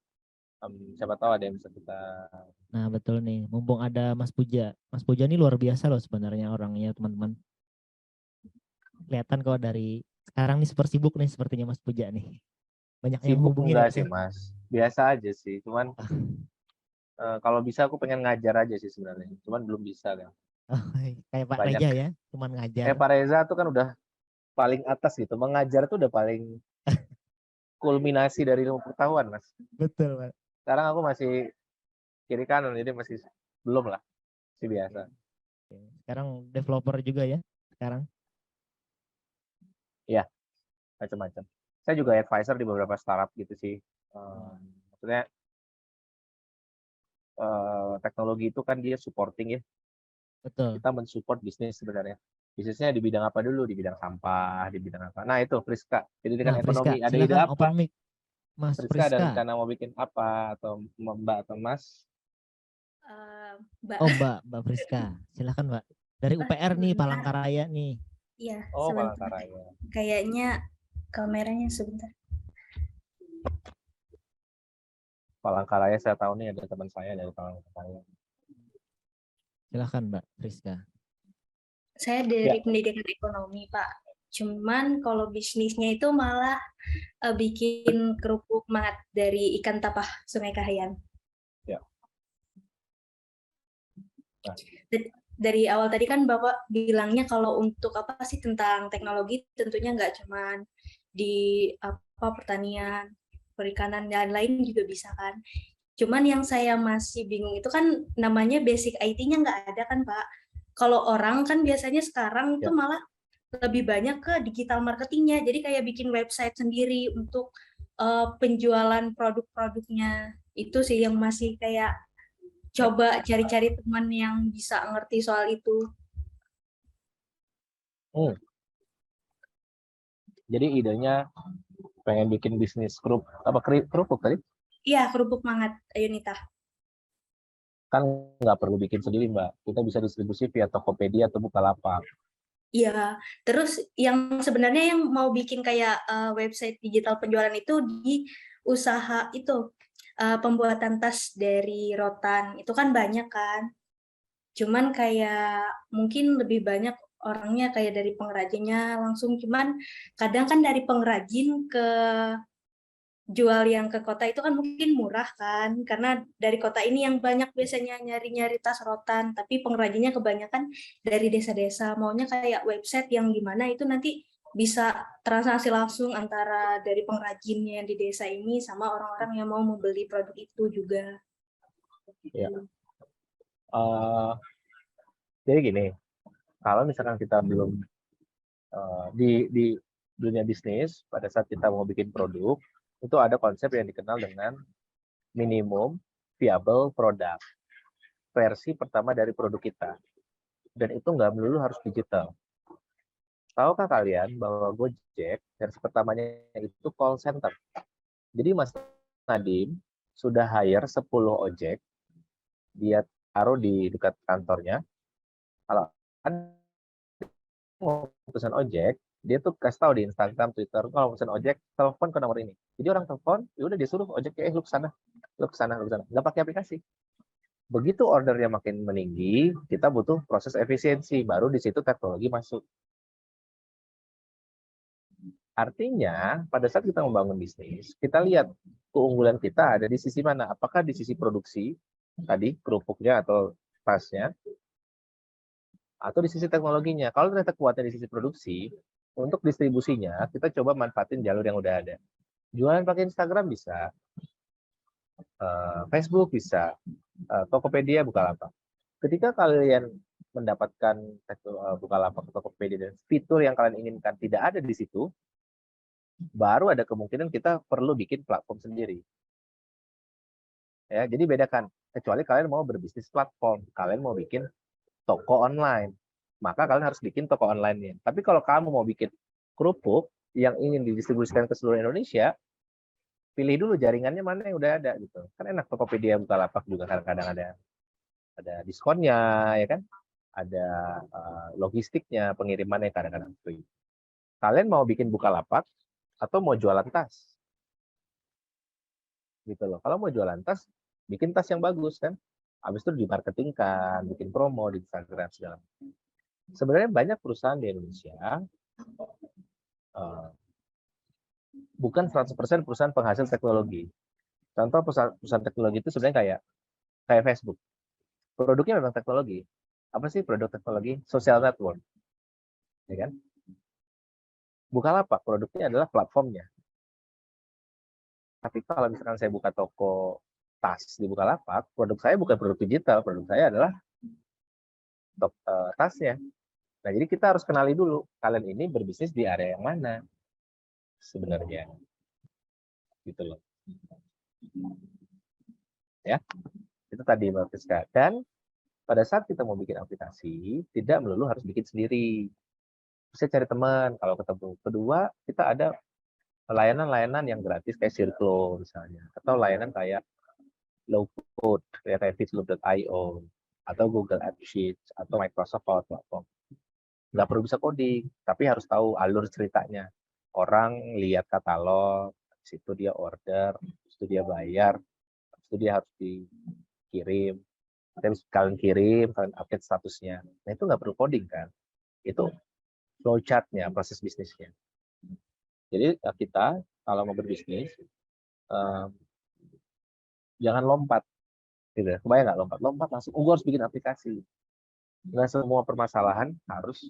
Siapa tahu ada yang bisa kita... Nah, betul nih. Mumpung ada Mas Puja. Mas Puja ini luar biasa loh sebenarnya orangnya, teman-teman. kelihatan kok dari sekarang nih super sibuk nih sepertinya Mas Puja nih. Banyak yang Sibuk hubungin enggak ya sih Mas? Mas, biasa aja sih. Cuman kalau bisa aku pengen ngajar aja sih sebenarnya. Cuman belum bisa kan. Oh, kayak Pak Banyak. Reja ya, cuman ngajar. Pak Reza tuh kan udah paling atas gitu. Mengajar tuh udah paling kulminasi dari ilmu pengetahuan Mas. Betul Pak. Sekarang aku masih kiri kanan, jadi masih belum lah. Masih biasa. Sekarang developer juga ya sekarang. Iya, macam-macam. Saya juga advisor di beberapa startup gitu sih. Maksudnya teknologi itu kan dia supporting ya. Betul. Kita mensupport bisnis sebenarnya. Bisnisnya di bidang apa dulu? Di bidang sampah, di bidang apa? Nah itu Friska. Jadi dengan Nah, Friska, ekonomi ada ide silakan apa? open mic. Mas Friska ada Friska. rencana mau bikin apa? Atau Mbak atau Mas? Mbak, Oh, Mbak Friska. Silakan, Mbak. Dari UPR nih, Palangkaraya nih. iya, Oh, sebentar. Palangkaraya. Kayaknya kameranya sebentar. Palangkaraya saya tahu nih ada teman saya dari Palangkaraya. Silakan, Mbak Friska. Saya dari pendidikan ekonomi, Pak. Cuman kalau bisnisnya itu malah bikin kerupuk mat dari ikan tapah Sungai Kahayan. Ya. Nah. Dari awal tadi kan Bapak bilangnya kalau untuk apa sih tentang teknologi tentunya nggak cuman di pertanian, perikanan dan lain juga bisa kan. Cuman yang saya masih bingung itu kan namanya basic IT-nya nggak ada kan Pak. Kalau orang kan biasanya sekarang itu malah lebih banyak ke digital marketingnya. Jadi kayak bikin website sendiri untuk penjualan produk-produknya. Itu sih yang masih kayak coba cari-cari teman yang bisa ngerti soal itu. Jadi idenya pengen bikin bisnis kerupuk tadi? Iya, kerupuk mangat, Ayunita. Kan nggak perlu bikin sendiri Mbak. Kita bisa distribusi via Tokopedia atau Bukalapak. Iya, terus yang sebenarnya yang mau bikin kayak website digital penjualan itu di usaha itu pembuatan tas dari rotan itu kan banyak kan. Cuman kayak mungkin lebih banyak orangnya kayak dari pengrajinnya langsung. Cuman kadang kan dari pengrajin ke jual yang ke kota itu kan mungkin murah kan, karena dari kota ini yang banyak biasanya nyari-nyari tas rotan, tapi pengrajinnya kebanyakan dari desa-desa, maunya kayak website yang gimana itu nanti bisa transaksi langsung antara dari pengrajinnya di desa ini sama orang-orang yang mau membeli produk itu juga. Ya. Jadi gini, kalau misalkan kita belum di dunia bisnis, pada saat kita mau bikin produk, itu ada konsep yang dikenal dengan minimum viable product. Versi pertama dari produk kita. Dan itu nggak melulu harus digital. Tahukah kalian bahwa Gojek versi pertamanya itu call center? Jadi Mas Nadim sudah hire 10 ojek, dia taruh di dekat kantornya. Kalau kan mau pesan ojek, dia tuh kasih tahu di Instagram, Twitter, kalau pesan ojek, telepon ke nomor ini. Jadi orang telepon, ya udah disuruh ojeknya, lu ke sana, lu ke sana, lu ke sana. Nggak pakai aplikasi. Begitu ordernya makin meninggi, kita butuh proses efisiensi, baru di situ teknologi masuk. Artinya, pada saat kita membangun bisnis, kita lihat keunggulan kita ada di sisi mana. Apakah di sisi produksi, tadi kerupuknya atau tasnya, atau di sisi teknologinya. Kalau ternyata kuatnya di sisi produksi, untuk distribusinya, kita coba manfaatin jalur yang udah ada. Jualan pakai Instagram bisa, Facebook bisa, Tokopedia, Bukalapak. Ketika kalian mendapatkan Bukalapak, Tokopedia, dan fitur yang kalian inginkan tidak ada di situ, baru ada kemungkinan kita perlu bikin platform sendiri. Ya, jadi bedakan. Kecuali kalian mau berbisnis platform, kalian mau bikin toko online, maka kalian harus bikin toko online-nya. Tapi kalau kamu mau bikin kerupuk yang ingin didistribusikan ke seluruh Indonesia, pilih dulu jaringannya mana yang udah ada gitu. Kan enak, Tokopedia, Bukalapak juga kadang-kadang ada diskonnya, ya kan? Ada logistiknya, pengirimannya kadang-kadang free. Kalian mau bikin Bukalapak atau mau jualan tas? Gitu loh. Kalau mau jualan tas, bikin tas yang bagus kan? Habis itu dimarketingkan, bikin promo di Instagram segala macam. Sebenarnya banyak perusahaan di Indonesia Bukan 100% perusahaan penghasil teknologi. Contoh perusahaan teknologi itu sebenarnya kayak Facebook. Produknya memang teknologi. Apa sih produk teknologi? Social network. Ya kan? Bukalapak produknya adalah platformnya. Tapi kalau misalkan saya buka toko tas di Bukalapak, produk saya bukan produk digital, produk saya adalah tasnya. Nah, jadi kita harus kenali dulu, kalian ini berbisnis di area yang mana sebenarnya. Gitu loh. Ya, itu tadi Mbak Friska. Dan pada saat kita mau bikin aplikasi, tidak melulu harus bikin sendiri. Bisa cari teman kalau ketemu. Kedua, kita ada layanan-layanan yang gratis kayak Circlo misalnya, atau layanan kayak low code kayak fitloop.io atau Google Apps Sheets atau Microsoft Power Platform. Nggak perlu bisa coding, tapi harus tahu alur ceritanya. Orang lihat katalog, situ dia order, situ dia bayar, situ dia harus dikirim. Terus kalian kirim, kalian update statusnya. Nah itu nggak perlu coding kan? Itu flowchart-nya, proses bisnisnya. Jadi kita kalau mau berbisnis, jangan lompat. Gitu. Kebayang nggak lompat? Lompat langsung, gue harus bikin aplikasi. Nggak semua permasalahan harus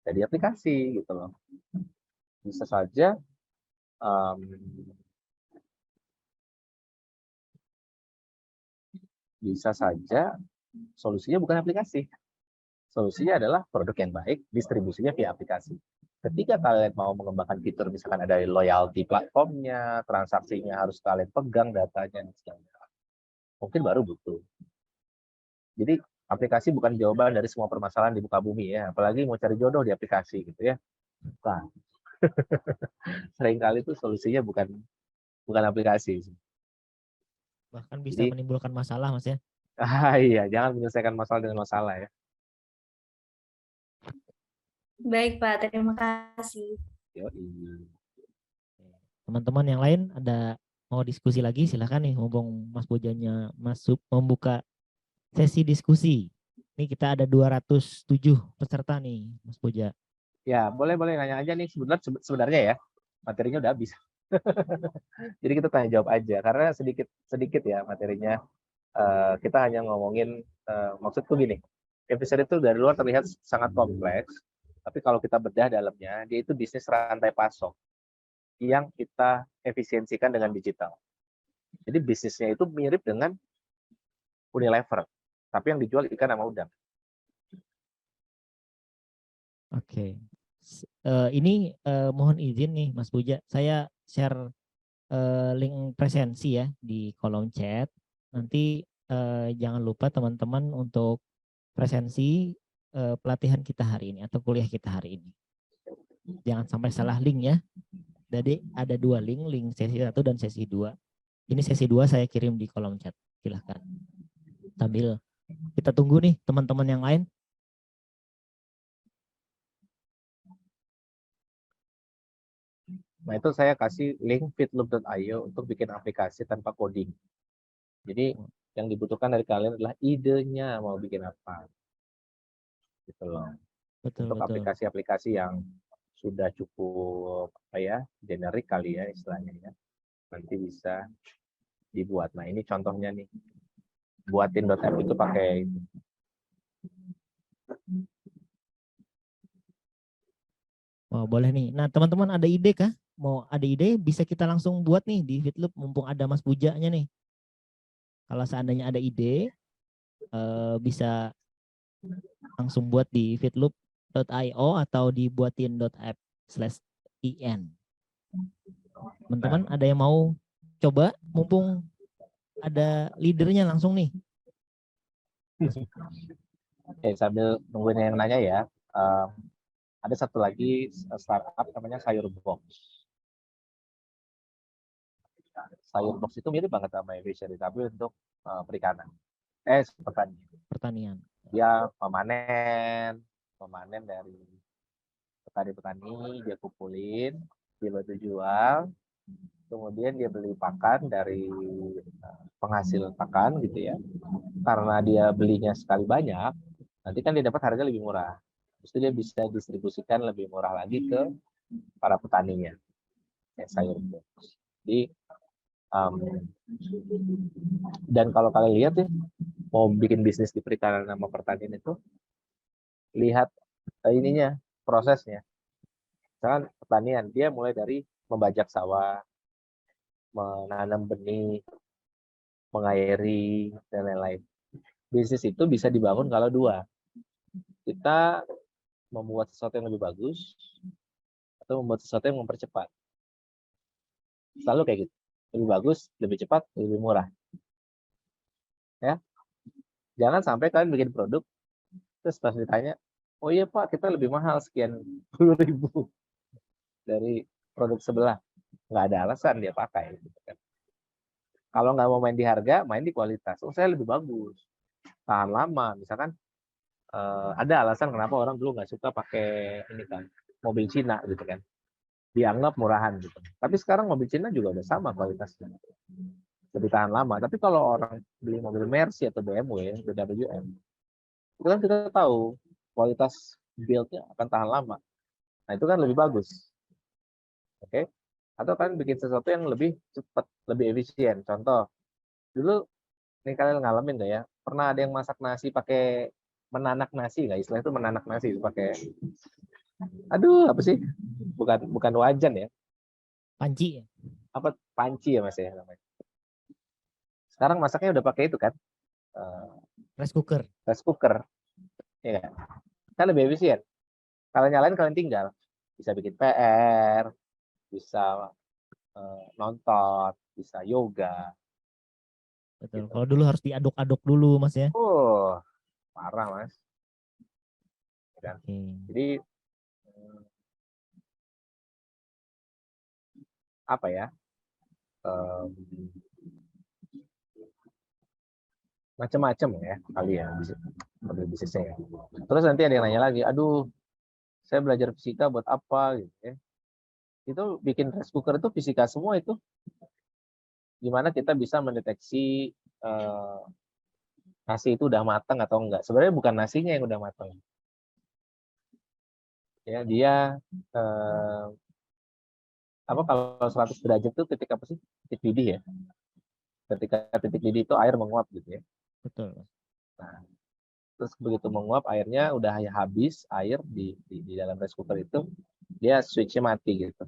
jadi aplikasi gitu loh. Bisa saja solusinya bukan aplikasi. Solusinya adalah produk yang baik, distribusinya via aplikasi. Ketika kalian mau mengembangkan fitur, misalkan ada loyalty platformnya, transaksinya harus kalian pegang datanya, mungkin baru butuh. Jadi aplikasi bukan jawaban dari semua permasalahan di muka bumi ya, apalagi mau cari jodoh di aplikasi gitu ya. Bukan. Seringkali itu solusinya bukan aplikasi. Bahkan bisa Jadi, menimbulkan masalah, Mas ya. Iya, jangan menyelesaikan masalah dengan masalah ya. Baik Pak, terima kasih. Teman-teman yang lain ada mau diskusi lagi, silakan nih, mumpung Mas Bojanya masuk membuka sesi diskusi. Ini kita ada 207 peserta nih, Mas Boja. Ya, boleh nanya aja nih. Sebenarnya ya, materinya udah habis. Jadi kita tanya jawab aja, karena sedikit ya materinya. Kita hanya ngomongin, maksudku gini, Evisher itu dari luar terlihat sangat kompleks, tapi kalau kita bedah dalamnya, dia itu bisnis rantai pasok yang kita efisiensikan dengan digital. Jadi bisnisnya itu mirip dengan Unilever, tapi yang dijual ikan sama udang. Oke. Ini mohon izin nih Mas Puja, saya share link presensi ya di kolom chat. Nanti jangan lupa teman-teman untuk presensi pelatihan kita hari ini atau kuliah kita hari ini. Jangan sampai salah link ya. Jadi ada 2 link sesi 1 dan sesi 2. Ini sesi 2 saya kirim di kolom chat. Silahkan. Sambil kita tunggu nih teman-teman yang lain. Nah, itu saya kasih link fitloop.io untuk bikin aplikasi tanpa coding. Jadi yang dibutuhkan dari kalian adalah idenya mau bikin apa. Gitu loh. Betul, untuk aplikasi-aplikasi yang sudah cukup generik kali ya istilahnya ya. Nanti bisa dibuat. Nah, ini contohnya nih. Buatin .app itu pakai Oh, boleh nih. Nah, teman-teman ada ide kah? Mau ada ide bisa kita langsung buat nih di Fitloop mumpung ada Mas Bujanya nih. Kalau seandainya ada ide bisa langsung buat di fitloop.io atau dibuatin .app/in. Teman-teman ada yang mau coba mumpung ada leadernya langsung nih. Sambil nungguin yang nanya ya. Ada satu lagi startup namanya Sayurbox. Sayurbox itu mirip banget sama Evisher, tapi untuk perikanan. Pertanian. Dia memanen dari petani-petani, dia kumpulin, dia bantu jual, kemudian dia beli pakan dari penghasil pakan gitu ya. Karena dia belinya sekali banyak, nanti kan dia dapat harga lebih murah. Terus dia bisa distribusikan lebih murah lagi ke para petaninya, kayak sayur. Jadi dan kalau kalian lihat ya, mau bikin bisnis di perikanan sama pertanian itu, lihat ininya, prosesnya. Misalkan pertanian, dia mulai dari membajak sawah, menanam benih, mengairi, dan lain-lain. Bisnis itu bisa dibangun kalau dua. Kita membuat sesuatu yang lebih bagus, atau membuat sesuatu yang mempercepat. Selalu kayak gitu. Lebih bagus, lebih cepat, lebih murah. Ya, jangan sampai kalian bikin produk, terus pas ditanya, oh iya Pak, kita lebih mahal sekian 10.000 dari produk sebelah. Nggak ada alasan dia pakai. Gitu kan. Kalau nggak mau main di harga, main di kualitas. Oh, saya lebih bagus, tahan lama. Misalkan ada alasan kenapa orang dulu nggak suka pakai ini kan, mobil Cina gitu kan. Dianggap murahan gitu. Tapi sekarang mobil Cina juga udah sama kualitasnya. Lebih tahan lama. Tapi kalau orang beli mobil Mercy atau BMW, WM, itu kan kita tahu kualitas build-nya akan tahan lama. Nah, itu kan lebih bagus. Oke? Atau kan bikin sesuatu yang lebih cepat, lebih efisien. Contoh, dulu ini kalian ngalamin nggak ya? Pernah ada yang masak nasi pakai menanak nasi nggak? Istilah itu menanak nasi pakai, aduh apa sih? Bukan wajan ya? Panci ya? Apa panci ya Mas ya namanya? Sekarang masaknya udah pakai itu kan? Rice cooker. Rice cooker, ya kan lebih efisien. Kalau nyalain kalian tinggal bisa bikin PR, bisa nonton, bisa yoga. Betul. Gitu. Kalau dulu harus diaduk-aduk dulu Mas ya. Parah Mas. Dan, jadi apa ya? Macam-macam ya kali ya bisnisnya. Terus nanti ada yang nanya lagi, aduh, saya belajar fisika buat apa gitu ya. Itu bikin rice cooker itu fisika semua itu. Gimana kita bisa mendeteksi nasi itu udah matang atau enggak. Sebenarnya bukan nasinya yang udah matang. Ya, dia apa kalau 100 derajat itu titik apa sih? Titik didih ya. Ketika titik didih itu air menguap gitu ya. Betul. Nah, terus begitu menguap airnya udah habis air di dalam rice cooker itu, dia switch-nya mati gitu.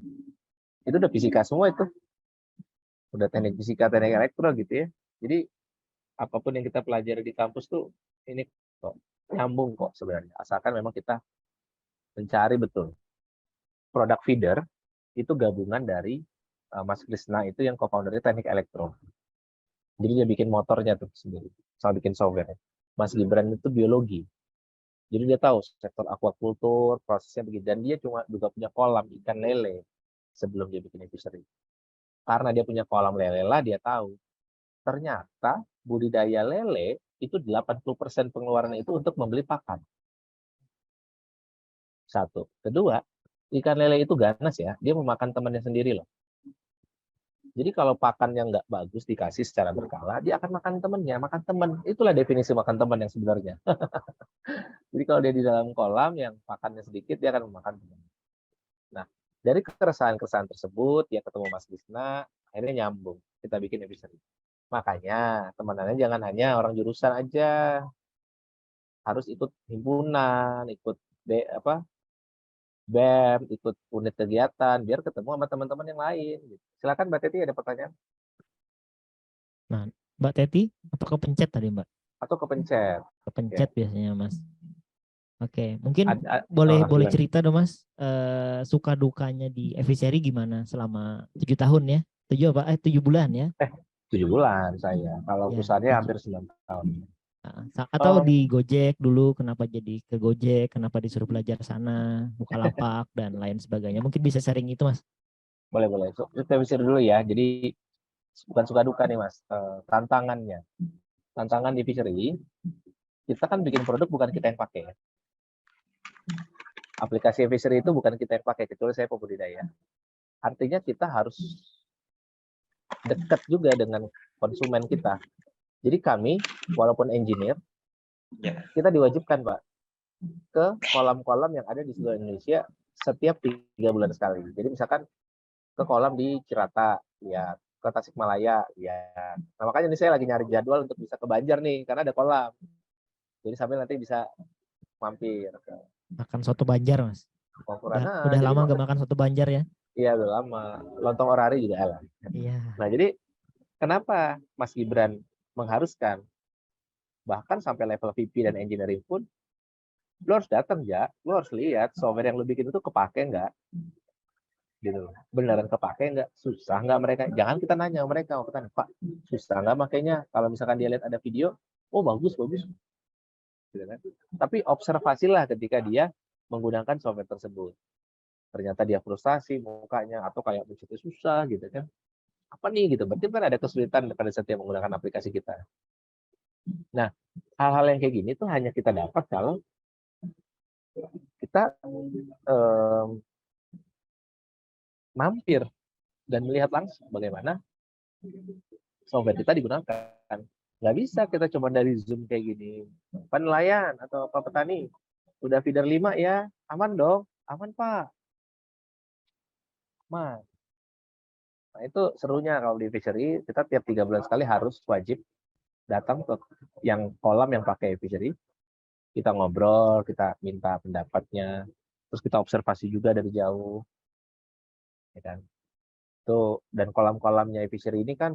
Itu udah fisika semua itu. Udah teknik fisika, teknik elektro gitu ya. Jadi apapun yang kita pelajari di kampus tuh ini kok nyambung kok sebenarnya. Asalkan memang kita mencari betul. Produk feeder itu gabungan dari Mas Krisna itu yang co-foundernya teknik elektro. Jadi dia bikin motornya tuh sendiri, sama bikin software. Mas Gibran itu biologi. Jadi dia tahu sektor aquaculture, prosesnya begitu. Dan dia juga punya kolam ikan lele sebelum dia bikin fishery. Karena dia punya kolam lele lah, dia tahu. Ternyata budidaya lele itu 80% pengeluaran itu untuk membeli pakan. Satu. Kedua, ikan lele itu ganas ya, dia memakan temannya sendiri loh. Jadi kalau pakan yang nggak bagus dikasih secara berkala, dia akan makan temannya, makan teman. Itulah definisi makan teman yang sebenarnya. Jadi kalau dia di dalam kolam yang pakannya sedikit, dia akan memakan teman. Nah, dari keresahan-keresahan tersebut, dia ketemu Mas Krisna, akhirnya nyambung. Kita bikin episode. Makanya teman-temannya jangan hanya orang jurusan aja, harus ikut himpunan, ikut BEM, ikut unit kegiatan, biar ketemu sama teman-teman yang lain. Silakan Mbak Teti, ada pertanyaan? Nah, Mbak Teti atau kepencet tadi Mbak? Atau kepencet? Kepencet Ya. Biasanya Mas. Oke, mungkin boleh boleh cerita dong Mas, suka dukanya di Eviseri gimana selama 7 tahun ya? 7 bulan ya? 7 bulan saya. Kalau Ya, perusahaannya 7. hampir 9 tahun. Atau di Gojek dulu, kenapa jadi ke Gojek, kenapa disuruh belajar sana, Bukalapak, dan lain sebagainya. Mungkin bisa sharing itu Mas. Boleh. Kita bisa dulu ya. Jadi bukan suka duka nih Mas. Tantangannya. Tantangan di Fishery, kita kan bikin produk bukan kita yang pakai. Aplikasi Fishery itu bukan kita yang pakai, kecuali saya pembudidaya. Artinya kita harus dekat juga dengan konsumen kita. Jadi kami, walaupun engineer, kita diwajibkan Pak, ke kolam-kolam yang ada di seluruh Indonesia setiap 3 bulan sekali. Jadi misalkan ke kolam di Cirata, lihat, ke Tasikmalaya, lihat. Nah, makanya ini saya lagi nyari jadwal untuk bisa ke Banjar nih, karena ada kolam. Jadi sambil nanti bisa mampir ke Makan soto Banjar, Mas. Pongkuran. Udah Jadi lama nggak makan soto Banjar ya? Iya, udah lama. Lontong orari juga ada. Iya. Nah, jadi kenapa Mas Gibran mengharuskan bahkan sampai level VP dan engineering pun lo harus datang ya, lo harus lihat software yang lo bikin itu kepake nggak, gitu. Beneran kepake nggak, susah nggak mereka? Jangan kita nanya mereka, kita tanya, Pak, susah nggak makanya? Kalau misalkan dia lihat ada video, oh bagus, gitu kan? Tapi observasilah ketika dia menggunakan software tersebut. Ternyata dia frustasi mukanya atau kayak begitu susah gitu kan? Apa nih gitu? Berarti kan ada kesulitan pada setiap menggunakan aplikasi kita. Nah, hal-hal yang kayak gini tuh hanya kita dapat kalau kita mampir dan melihat langsung bagaimana software kita digunakan. Nggak bisa kita cuma dari Zoom kayak gini. Pak nelayan atau Pak petani, udah feeder 5 ya, aman dong? Aman Pak. Aman. Nah itu serunya kalau di fishery, kita tiap 3 bulan sekali harus wajib datang ke yang kolam yang pakai fishery. Kita ngobrol, kita minta pendapatnya, terus kita observasi juga dari jauh, ya kan? Tuh, dan kolam-kolamnya fishery ini kan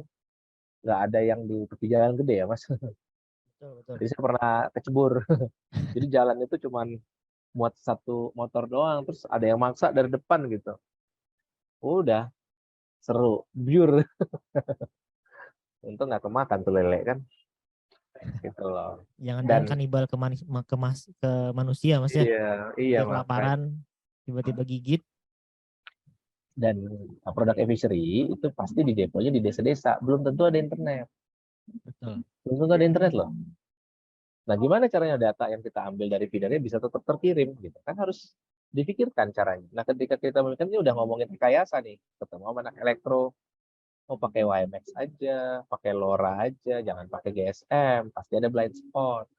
nggak ada yang di tepi jalan gede ya mas. Betul. Jadi saya pernah kecebur. Jadi jalan itu cuman muat 1 motor doang, terus ada yang maksa dari depan gitu. Udah seru, biur. Untung nggak kemakan tuh lele kan. Gitu loh. Jangan kanibal ke manusia, Mas ya. Iya. Kelaparan, tiba-tiba gigit. Dan produk fishery itu pasti di deponya di desa-desa. Belum tentu ada internet. Betul. Belum tentu ada internet loh. Nah, gimana caranya data yang kita ambil dari feedernya bisa tetap terkirim? Gitu kan harus dipikirkan caranya. Nah, ketika kita ini udah ngomongin rekayasa nih, ketemu sama anak elektro, mau pakai WiMAX aja, pakai LoRa aja, jangan pakai GSM, pasti ada blind spot.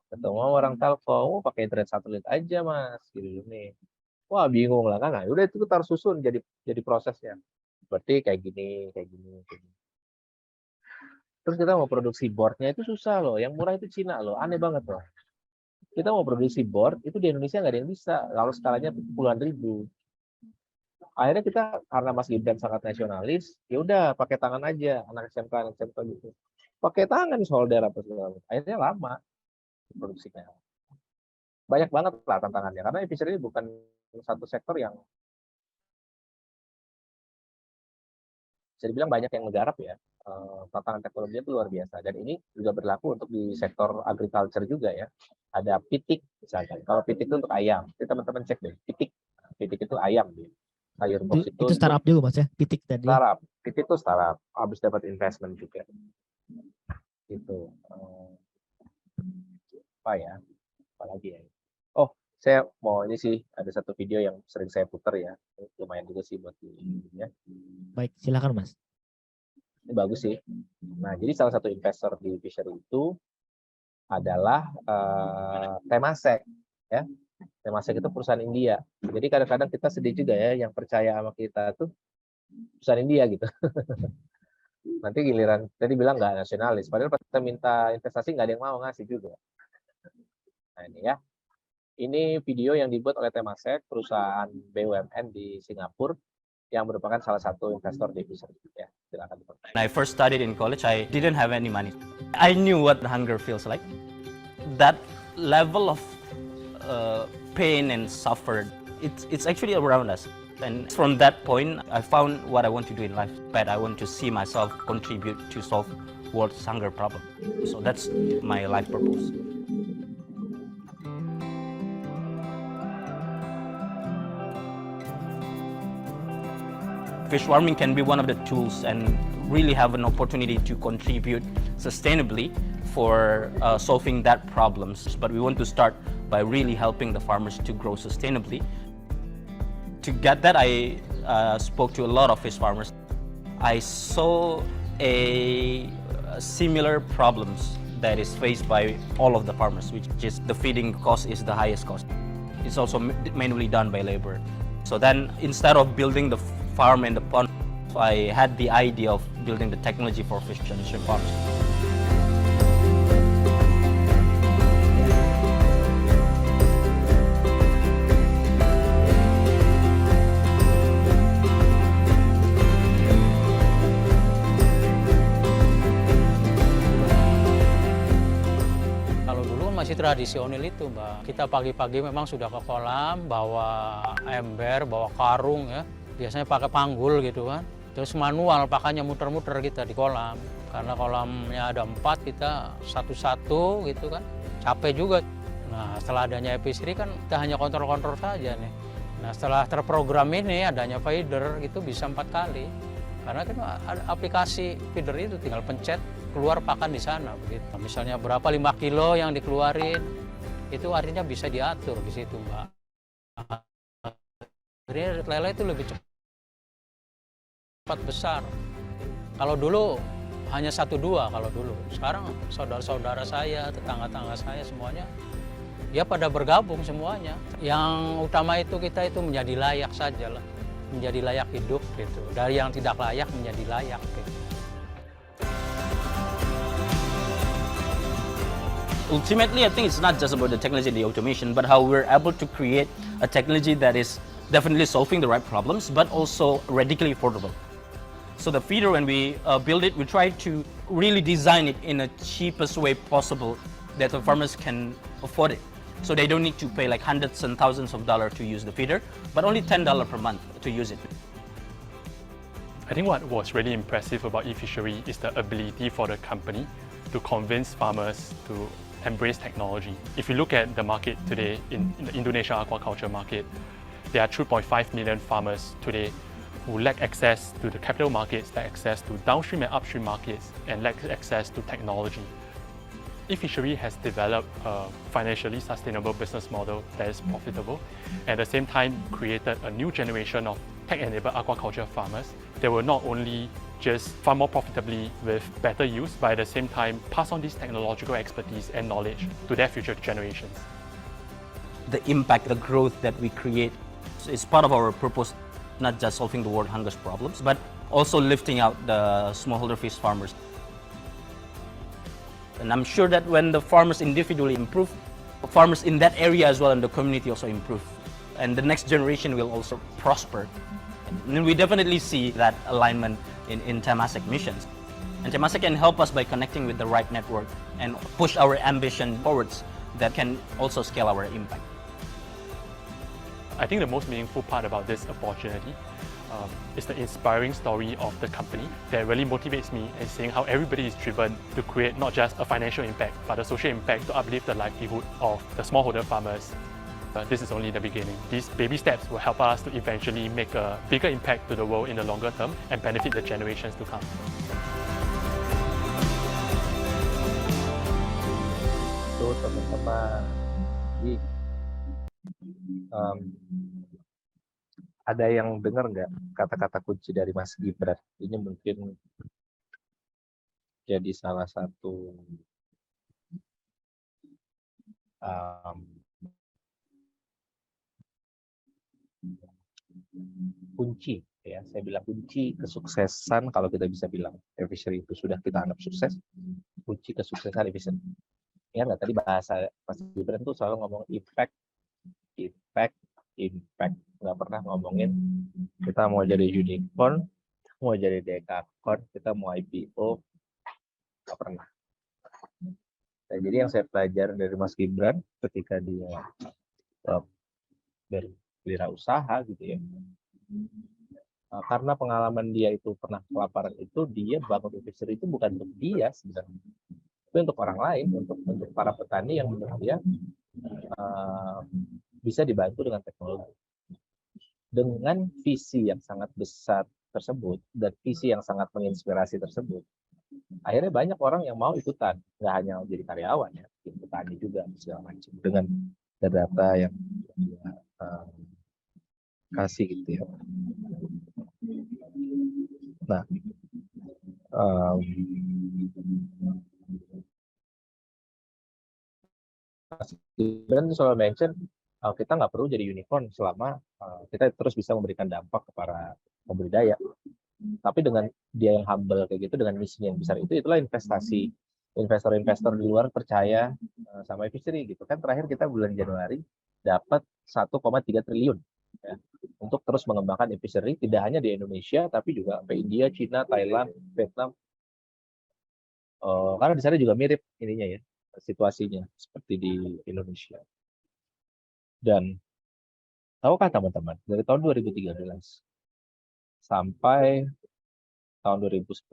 Ketemu orang telco, mau pakai internet satelit aja mas, gitu nih. Wah bingung lah kan, nah, udah itu kita harus susun jadi prosesnya. Berarti kayak gini. Terus kita mau produksi boardnya itu susah loh, yang murah itu Cina loh, aneh banget loh. Kita mau produksi board itu di Indonesia nggak ada yang bisa, kalau skalanya puluhan ribu. Akhirnya kita karena Mas Gibran sangat nasionalis, ya udah pakai tangan aja, anak SMK gitu. Pakai tangan solder apa segala. Akhirnya lama produksinya. Banyak banget lah tantangannya karena fishery ini bukan satu sektor yang bisa dibilang banyak yang menggarap ya. Tantangan teknologinya itu luar biasa dan ini juga berlaku untuk di sektor agriculture juga ya. Ada pitik misalkan. Kalau pitik itu untuk ayam, jadi teman-teman cek deh. Pitik itu ayam dia. Sayur box itu startup juga mas ya, pitik tadi. Startup, pitik itu startup. Habis dapat investment juga. Gitu. Apa ya? Apalagi ya? Oh, saya mau ini sih ada satu video yang sering saya putar ya, lumayan juga sih buat ini. Baik, silakan mas. Ini bagus sih. Nah, jadi salah satu investor di fishery itu adalah Temasek, ya. Temasek itu perusahaan India. Jadi kadang-kadang kita sedih juga ya, yang percaya sama kita tuh perusahaan India gitu. Nanti giliran tadi bilang nggak nasionalis, padahal pas kita minta investasi nggak ada yang mau ngasih juga. Nah ini ya. Ini video yang dibuat oleh Temasek, perusahaan BUMN di Singapura, yang merupakan salah satu investor di fishery. Ya, silakan. When I first studied in college, I didn't have any money. I knew what hunger feels like. That level of pain and suffered, it's actually around us. And from that point, I found what I want to do in life. But I want to see myself contribute to solve world's hunger problem. So that's my life purpose. Fish farming can be one of the tools and really have an opportunity to contribute sustainably for solving that problems. But we want to start by really helping the farmers to grow sustainably. To get that, I spoke to a lot of fish farmers. I saw similar problems that is faced by all of the farmers, which is the feeding cost is the highest cost. It's also manually done by labor. So then instead of building the farm and the pond, I had the idea of building the technology for fish and shrimp farms. Masih tradisional itu, Mbak. Kita pagi-pagi memang sudah ke kolam, bawa ember, bawa karung ya. Biasanya pakai panggul gitu kan. Terus manual, pakainya muter-muter kita di kolam. Karena kolamnya ada 4, kita satu-satu gitu kan. Capek juga. Nah, setelah adanya Epistri kan kita hanya kontrol-kontrol saja nih. Nah, setelah terprogram ini adanya feeder itu bisa 4 kali. Karena kan ada aplikasi feeder itu tinggal pencet, keluar pakan di sana begitu. Misalnya berapa 5 kilo yang dikeluarin, itu artinya bisa diatur di situ, Mbak. Jadi lele itu lebih cepat besar. Kalau dulu hanya 1-2 kalau dulu. Sekarang saudara-saudara saya, tetangga-tetangga saya semuanya ya pada bergabung semuanya. Yang utama itu kita itu menjadi layak saja lah. Menjadi layak hidup gitu. Dari yang tidak layak menjadi layak gitu. Ultimately, I think it's not just about the technology and the automation, but how we're able to create a technology that is definitely solving the right problems, but also radically affordable. So the feeder, when we build it, we try to really design it in the cheapest way possible that the farmers can afford it. So they don't need to pay like hundreds and thousands of dollars to use the feeder, but only $10 per month to use it. I think what was really impressive about eFishery is the ability for the company to convince farmers to embrace technology. If you look at the market today, in the Indonesia aquaculture market, there are 2.5 million farmers today who lack access to the capital markets, lack access to downstream and upstream markets, and lack access to technology. eFishery has developed a financially sustainable business model that is profitable, and at the same time created a new generation of tech-enabled aquaculture farmers that will not only just farm more profitably with better use, but at the same time pass on this technological expertise and knowledge to their future generations. The impact, the growth that we create is part of our purpose, not just solving the world hunger problems, but also lifting out the smallholder fish farmers. And I'm sure that when the farmers individually improve, farmers in that area as well and the community also improve. And the next generation will also prosper. And we definitely see that alignment in Temasek missions. And Temasek can help us by connecting with the right network and push our ambition forwards that can also scale our impact. I think the most meaningful part about this opportunity is the inspiring story of the company that really motivates me and seeing how everybody is driven to create not just a financial impact, but a social impact to uplift the livelihood of the smallholder farmers. This is only the beginning. These baby steps will help us to eventually make a bigger impact to the world in the longer term and benefit the generations to come. So teman-teman, ada yang dengar nggak kata-kata kunci dari Mas Gibran? Ini mungkin jadi salah satu kunci, ya. Saya bilang kunci kesuksesan kalau kita bisa bilang eFishery itu sudah kita anggap sukses. Kunci kesuksesan eFishery. Ya nggak, tadi bahasa Mas Gibran tuh selalu ngomong impact, nggak pernah ngomongin kita mau jadi unicorn, mau jadi dekakorn, kita mau IPO, nggak pernah. Nah, jadi yang saya pelajari dari Mas Gibran ketika dia berwirausasaha gitu ya, karena pengalaman dia itu pernah kelaparan itu, dia bangun eFishery itu bukan untuk dia sebenarnya, tapi untuk orang lain, untuk para petani yang menurut dia bisa dibantu dengan teknologi. Dengan visi yang sangat besar tersebut dan visi yang sangat menginspirasi tersebut, akhirnya banyak orang yang mau ikutan, nggak hanya jadi karyawan ya, petani juga segala macam dengan data yang dia kasih gitu ya. Nah, Gibran selalu mention kita nggak perlu jadi unicorn selama kita terus bisa memberikan dampak kepada pembudidaya. Tapi dengan dia yang humble kayak gitu, dengan misinya yang besar itu, itulah investasi. Investor-investor di luar percaya sama fishery gitu kan. Terakhir kita bulan Januari dapat 1,3 triliun ya, untuk terus mengembangkan fishery tidak hanya di Indonesia tapi juga sampai India, Cina, Thailand, Vietnam. Karena di sana juga mirip ininya ya, situasinya seperti di Indonesia. Dan tahukah teman-teman, dari tahun 2013 sampai tahun 2018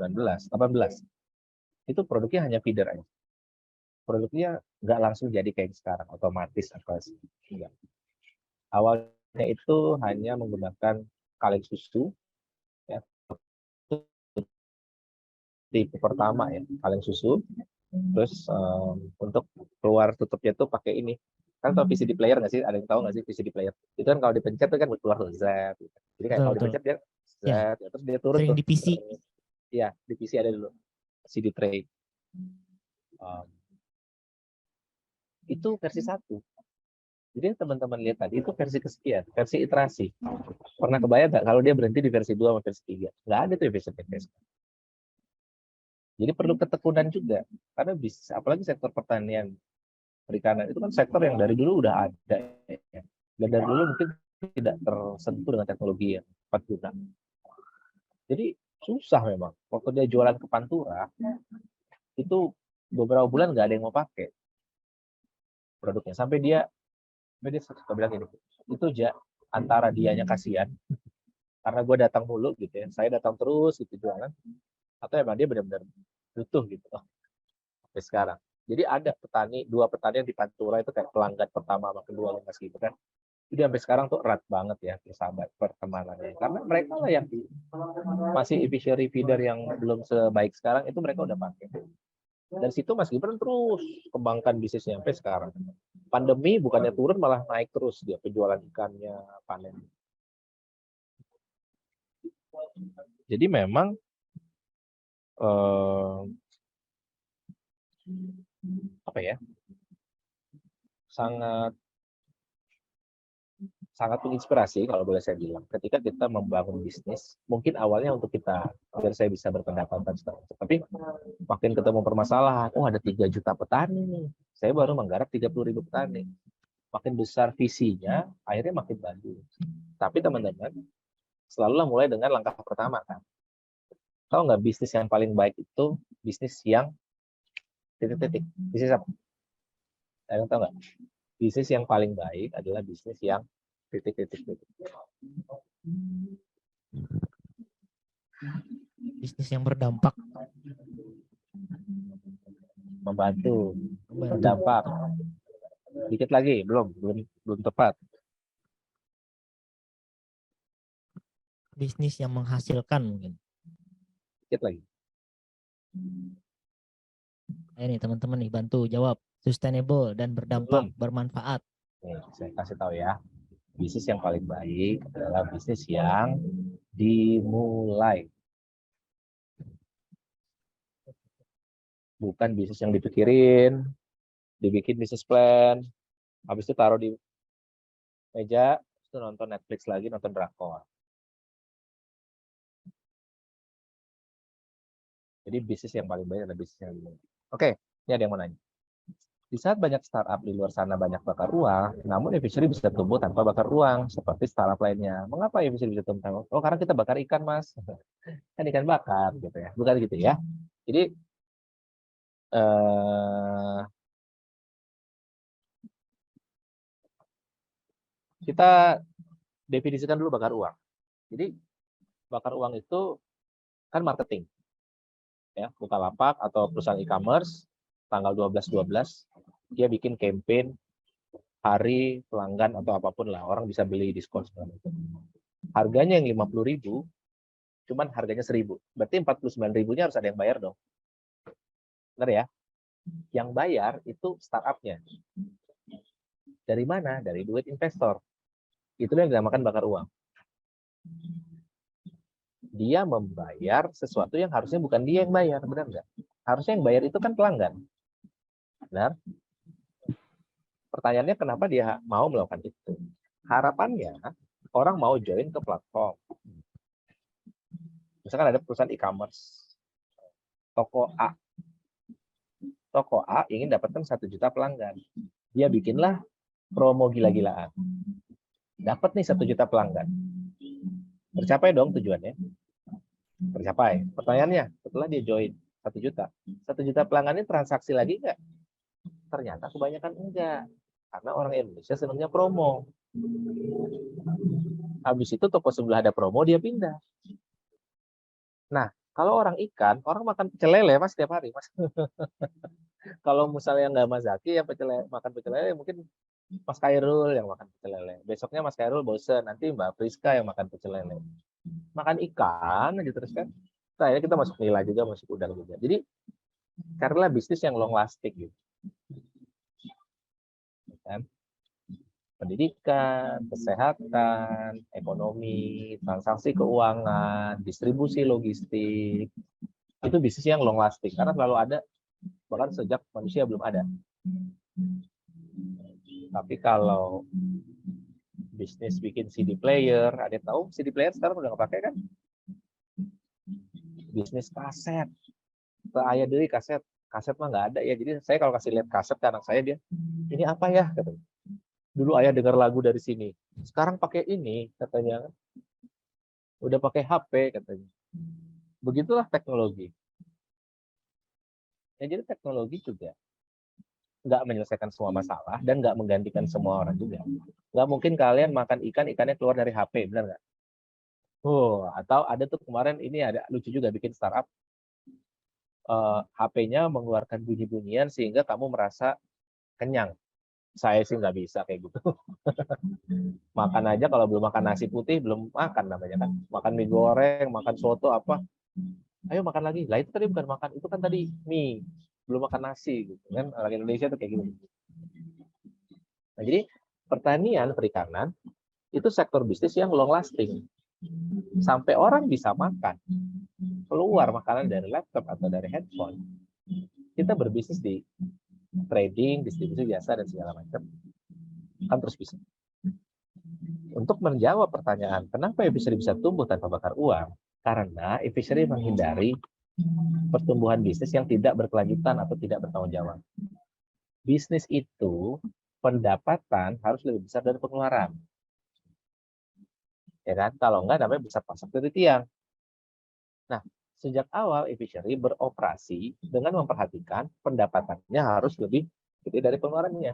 itu produknya hanya feeder aja. Produknya nggak langsung jadi kayak sekarang otomatis apa sih? Enggak. Awalnya itu hanya menggunakan kaleng susu ya. Tipe pertama ya, kaleng susu. Terus untuk keluar tutupnya tuh pakai ini. Kan tahu VCD player nggak sih? Ada yang tahu nggak sih VCD player? Itu kan kalau dipencet tuh kan keluar tuh Z. Jadi kayak kalau dipencet dia Z, ya, terus dia turun Sering tuh. di PC. Iya, di PC ada dulu CD tray. Itu versi 1. Jadi teman-teman lihat tadi itu versi kesekian, versi iterasi. Pernah kebayang nggak kalau dia berhenti di versi 2 sama versi 3? Nggak ada tuh versi 3. Jadi perlu ketekunan juga, karena bisnis, apalagi sektor pertanian perikanan itu kan sektor yang dari dulu udah ada ya. Dan dari dulu mungkin tidak tersentuh dengan teknologi yang tepat guna. Jadi susah memang. Waktu dia jualan ke Pantura, itu beberapa bulan nggak ada yang mau pakai produknya. Sampai dia suka bilang gini, itu antara dianya kasihan, karena gue datang mulu gitu ya, saya datang terus gitu jualan, atau emang dia benar-benar butuh gitu sampai sekarang. Jadi ada dua petani yang di Pantura itu kayak pelanggan pertama sama kedua yang Mas gitu kan. Jadi sampai sekarang tuh erat banget ya persahabat pertemanannya. Karena mereka lah yang masih fishery feeder yang belum sebaik sekarang itu mereka udah pakai. Dari situ Mas Gibran terus kembangkan bisnisnya sampai sekarang. Pandemi bukannya turun malah naik terus dia penjualan ikannya, panen. Jadi memang apa ya, sangat menginspirasi kalau boleh saya bilang ketika kita membangun bisnis. Mungkin awalnya untuk kita biar saya bisa berpendapat dan seterusnya, tapi makin ketemu permasalahan, ada 3 juta petani nih, saya baru menggarap 30.000 petani, makin besar visinya akhirnya makin bagus. Tapi teman-teman selalulah mulai dengan langkah pertama kan. Tahu nggak bisnis yang paling baik itu bisnis yang titik-titik, bisnis apa? Ada yang tahu nggak? Bisnis yang paling baik adalah bisnis yang titik-titik. Bisnis yang berdampak. Membantu. Berdampak. Dikit lagi, belum tepat. Bisnis yang menghasilkan mungkin. Dikit lagi. Ini teman-teman nih bantu jawab. Sustainable dan berdampak, bermanfaat. Nih, saya kasih tahu ya. Bisnis yang paling baik adalah bisnis yang dimulai. Bukan bisnis yang dipikirin, dibikin bisnis plan, habis itu taruh di meja, itu nonton Netflix lagi, nonton drakor. Jadi bisnis yang paling baik adalah bisnis yang dimulai. Oke, ini ada yang mau nanya. Di saat banyak startup di luar sana banyak bakar uang, namun fishery bisa tumbuh tanpa bakar uang, seperti startup lainnya. Mengapa fishery bisa tumbuh tanpa? Oh, karena kita bakar ikan, Mas. Kan ikan bakar, gitu ya. Bukan gitu ya. Jadi, kita definisikan dulu bakar uang. Jadi, bakar uang itu kan marketing. Ya, Bukalapak atau perusahaan e-commerce, tanggal 12/12, dia bikin campaign hari pelanggan atau apapun lah, orang bisa beli diskon segala macam. Harganya yang 50.000, cuman harganya 1.000. Berarti 49.000-nya harus ada yang bayar dong. Benar ya? Yang bayar itu startupnya. Dari mana? Dari duit investor. Itulah yang dinamakan bakar uang. Dia membayar sesuatu yang harusnya bukan dia yang bayar, benar nggak? Harusnya yang bayar itu kan pelanggan. Benar? Pertanyaannya kenapa dia mau melakukan itu? Harapannya orang mau join ke platform. Misalkan ada perusahaan e-commerce, toko A. Toko A ingin dapatkan 1 juta pelanggan. Dia bikinlah promo gila-gilaan. Dapat nih 1 juta pelanggan. Tercapai dong tujuannya? Tercapai. Pertanyaannya, setelah dia join 1 juta, 1 juta pelanggan ini transaksi lagi nggak? Ternyata kebanyakan enggak. Karena orang Indonesia senangnya promo. Habis itu toko sebelah ada promo, dia pindah. Nah, kalau orang ikan, orang makan pecel lele Mas setiap hari, Mas. Kalau misalnya nggak Mas Zaki yang makan pecel lele, mungkin Mas Khairul yang makan pecel lele. Besoknya Mas Khairul bosen, nanti Mbak Priska yang makan pecel lele. Makan ikan aja terus kan. Nah, kita masuk nila juga, masuk udang juga. Jadi carilah bisnis yang long lasting gitu. Kan? Pendidikan, kesehatan, ekonomi, transaksi keuangan, distribusi logistik, itu bisnis yang long lasting karena selalu ada, bahkan sejak manusia belum ada. Tapi kalau bisnis bikin CD player, ada yang tahu CD player sekarang udah nggak pakai kan? Bisnis kaset, ayah dari kaset mah nggak ada ya. Jadi saya kalau kasih lihat kaset ke anak saya, dia ini apa ya? Katanya. Dulu ayah dengar lagu dari sini, sekarang pakai ini katanya, udah pakai HP katanya. Begitulah teknologi. Ya, jadi teknologi juga nggak menyelesaikan semua masalah dan nggak menggantikan semua orang juga. Nggak mungkin kalian makan ikan, ikannya keluar dari HP, benar nggak? Atau ada tuh kemarin ini ada lucu juga bikin startup, HP-nya mengeluarkan bunyi-bunyian sehingga kamu merasa kenyang. Saya sih nggak bisa kayak gitu. Makan aja kalau belum makan nasi putih belum makan namanya kan. Makan mie goreng, makan soto apa. Ayo makan lagi. Lah itu tadi bukan makan, itu kan tadi mie. Belum makan nasi gitu kan. Orang Indonesia tuh kayak gitu. Nah, jadi pertanian, perikanan itu sektor bisnis yang long lasting. Sampai orang bisa makan, keluar makanan dari laptop atau dari handphone. Kita berbisnis di trading, distribusi jasa, dan segala macam, kan terus bisa. Untuk menjawab pertanyaan, kenapa e-fishery bisa tumbuh tanpa bakar uang? Karena e-fishery menghindari pertumbuhan bisnis yang tidak berkelanjutan atau tidak bertanggung jawab. Bisnis itu, pendapatan harus lebih besar dari pengeluaran. Ya kan? Kalau enggak, namanya bisa pasak dari tiang. Nah, sejak awal e-fishery beroperasi dengan memperhatikan pendapatannya harus lebih gede dari pengeluarannya.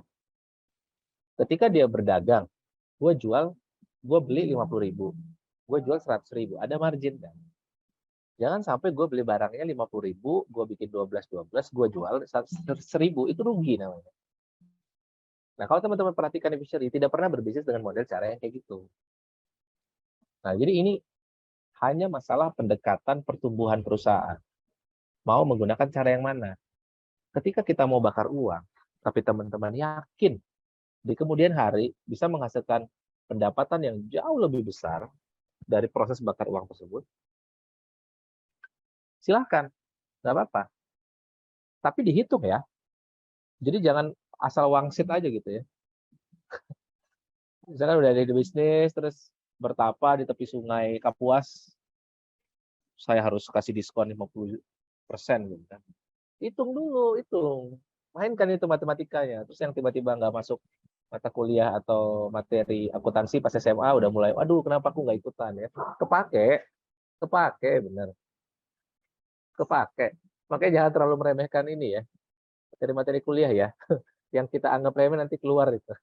Ketika dia berdagang, gue beli 50.000, gue jual 100.000, ada margin kan? Jangan sampai gue beli barangnya 50.000, gue bikin 12, gue jual 100.000, itu rugi namanya. Nah, kalau teman-teman perhatikan e-fishery, tidak pernah berbisnis dengan model cara yang kayak gitu. Nah, jadi ini hanya masalah pendekatan pertumbuhan perusahaan. Mau menggunakan cara yang mana? Ketika kita mau bakar uang, tapi teman-teman yakin di kemudian hari bisa menghasilkan pendapatan yang jauh lebih besar dari proses bakar uang tersebut, silahkan, nggak apa-apa. Tapi dihitung ya. Jadi jangan asal wangsit aja gitu ya. Misalkan udah ada di bisnis, terus bertapa di tepi sungai Kapuas, saya harus kasih diskon 50% gitu kan. Hitung dulu, hitung. Mainkan itu matematikanya. Terus yang tiba-tiba nggak masuk mata kuliah atau materi akuntansi pas SMA udah mulai, waduh kenapa aku nggak ikutan ya. Kepake bener. Kepake. Makanya jangan terlalu meremehkan ini ya. Materi-materi kuliah ya. Yang kita anggap remeh nanti keluar itu.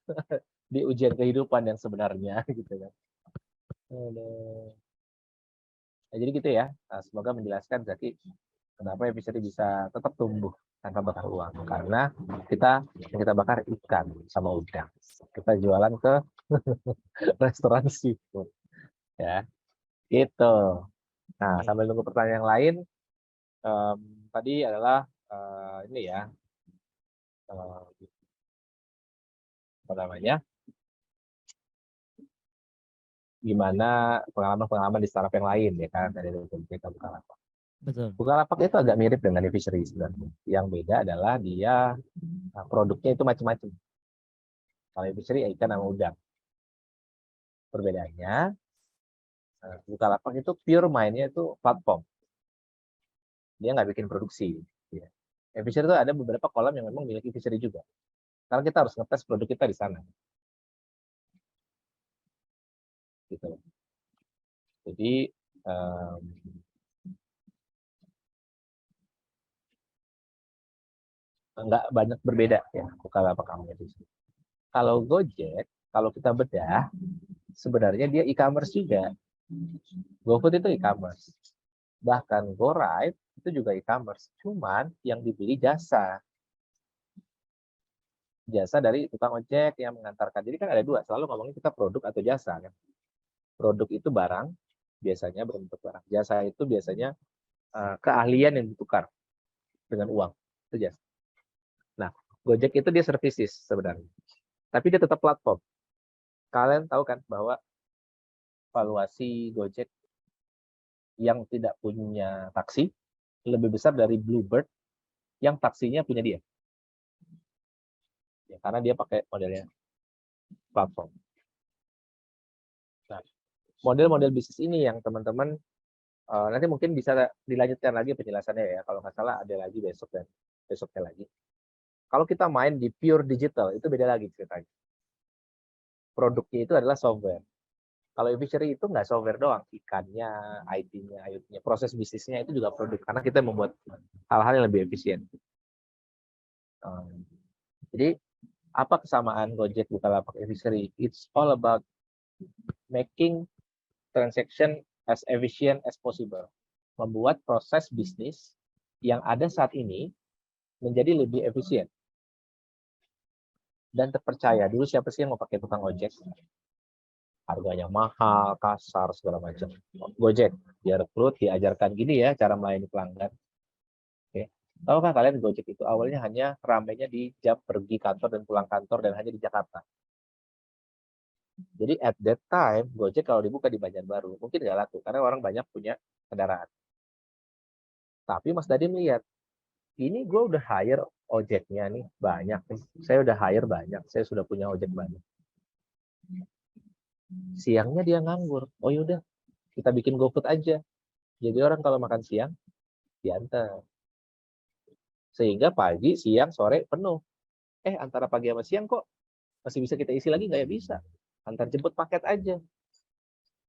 Di ujian kehidupan yang sebenarnya gitu kan. Nah, jadi gitu ya. Nah, semoga menjelaskan Zaki kenapa e-fishery bisa tetap tumbuh tanpa bakar uang. Karena yang kita bakar ikan sama udang. Kita jualan ke restoran seafood. Ya, gitu. Nah, sambil nunggu pertanyaan yang lain, tadi adalah ini ya, apa namanya? Gimana pengalaman-pengalaman di startup yang lain ya kan dari kita Bukalapak. Betul. Bukalapak itu agak mirip dengan e-fishery sebenarnya. Yang beda adalah dia produknya itu macam-macam. Kalau e-fishery ikan sama udang. Perbedaannya, Bukalapak itu pure mainnya itu platform. Dia nggak bikin produksi. Ya. E-fishery itu ada beberapa kolam yang memang milik e-fishery juga. Karena kita harus ngetes produk kita di sana. Gitu. Jadi nggak banyak berbeda ya Bukalapak sama e-fishery. Kalau Gojek, kalau kita bedah, sebenarnya dia e-commerce juga. GoFood itu e-commerce. Bahkan GoRide itu juga e-commerce. Cuman yang dibeli jasa. Jasa dari tukang ojek yang mengantarkan. Jadi kan ada dua, selalu ngomongin kita produk atau jasa. Kan? Produk itu barang, biasanya berbentuk barang. Jasa itu biasanya keahlian yang ditukar dengan uang. Itu jasa. Nah, Gojek itu dia services sebenarnya. Tapi dia tetap platform. Kalian tahu kan bahwa valuasi Gojek yang tidak punya taksi lebih besar dari Bluebird yang taksinya punya dia. Ya, karena dia pakai modelnya platform. Nah, model-model bisnis ini yang teman-teman nanti mungkin bisa dilanjutkan lagi penjelasannya ya. Kalau nggak salah ada lagi besok dan besoknya lagi. Kalau kita main di pure digital itu beda lagi ceritanya. Produknya itu adalah software. Kalau e-fishery itu nggak software doang, ikannya, IT-nya, IoT-nya, proses bisnisnya itu juga produk karena kita membuat hal-hal yang lebih efisien. Jadi apa kesamaan Gojek Bukalapak e-fishery? It's all about making transaction as efficient as possible. Membuat proses bisnis yang ada saat ini menjadi lebih efisien dan terpercaya. Dulu siapa sih yang mau pakai tukang ojek? Harganya mahal, kasar, segala macam. Gojek, dia rekrut, diajarkan gini ya cara melayani pelanggan. Oke. Tahukah kalian Gojek itu awalnya hanya ramainya di jam pergi kantor dan pulang kantor dan hanya di Jakarta. Jadi at that time, Gojek kalau dibuka di Banjarbaru, mungkin nggak laku karena orang banyak punya kendaraan. Tapi Mas Dadi melihat, ini gue udah hire ojeknya nih, banyak nih. Saya udah hire banyak, saya sudah punya ojek banyak. Siangnya dia nganggur. Oh yaudah, kita bikin GoFood aja. Jadi orang kalau makan siang, diantar. Sehingga pagi, siang, sore penuh. Antara pagi sama siang kok masih bisa kita isi lagi nggak ya? Bisa. Antar jemput paket aja.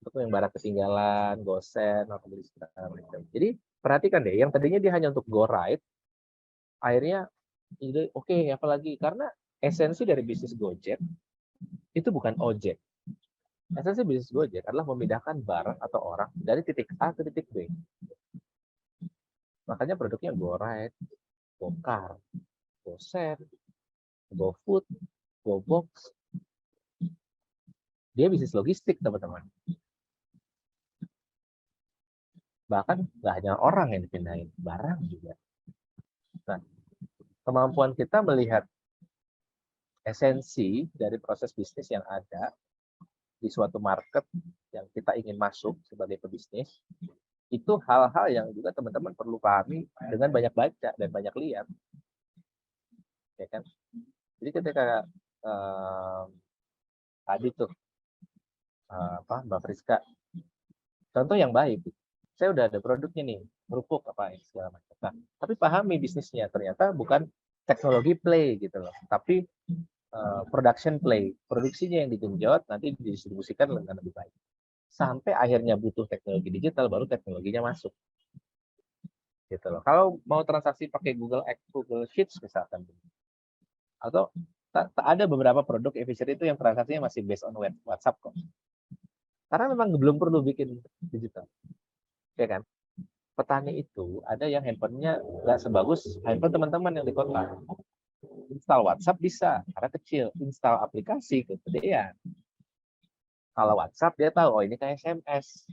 Untuk yang barang ketinggalan, gosen, atau beli segala macam. Jadi perhatikan deh, yang tadinya dia hanya untuk go ride, akhirnya oke, apalagi karena esensi dari bisnis Gojek itu bukan ojek. Esensi bisnis Gojek adalah memindahkan barang atau orang dari titik A ke titik B. Makanya produknya GoRide, GoCar, GoShare, GoFood, GoBox. Dia bisnis logistik, teman-teman. Bahkan nggak hanya orang yang dipindahin, barang juga. Nah, kemampuan kita melihat esensi dari proses bisnis yang ada di suatu market yang kita ingin masuk sebagai pebisnis, itu hal-hal yang juga teman-teman perlu pahami dengan banyak baca dan banyak lihat. Ya kan? Jadi ketika tadi tuh Mbak Friska, contoh yang baik, saya udah ada produknya nih, kerupuk apa segala macam. Nah, tapi pahami bisnisnya ternyata bukan teknologi play gitu loh, tapi production play, produksinya yang digenjot, nanti didistribusikan dengan lebih baik. Sampai akhirnya butuh teknologi digital, baru teknologinya masuk. Gitu loh. Kalau mau transaksi pakai Google Sheets misalkan, atau ada beberapa produk e-fishery itu yang transaksinya masih based on WhatsApp kok. Karena memang belum perlu bikin digital. Ya kan? Petani itu ada yang handphonenya nggak sebagus handphone teman-teman yang di kota. Install WhatsApp bisa, karena kecil. Install aplikasi, kegedean. Kalau WhatsApp, dia tahu, oh ini kayak SMS.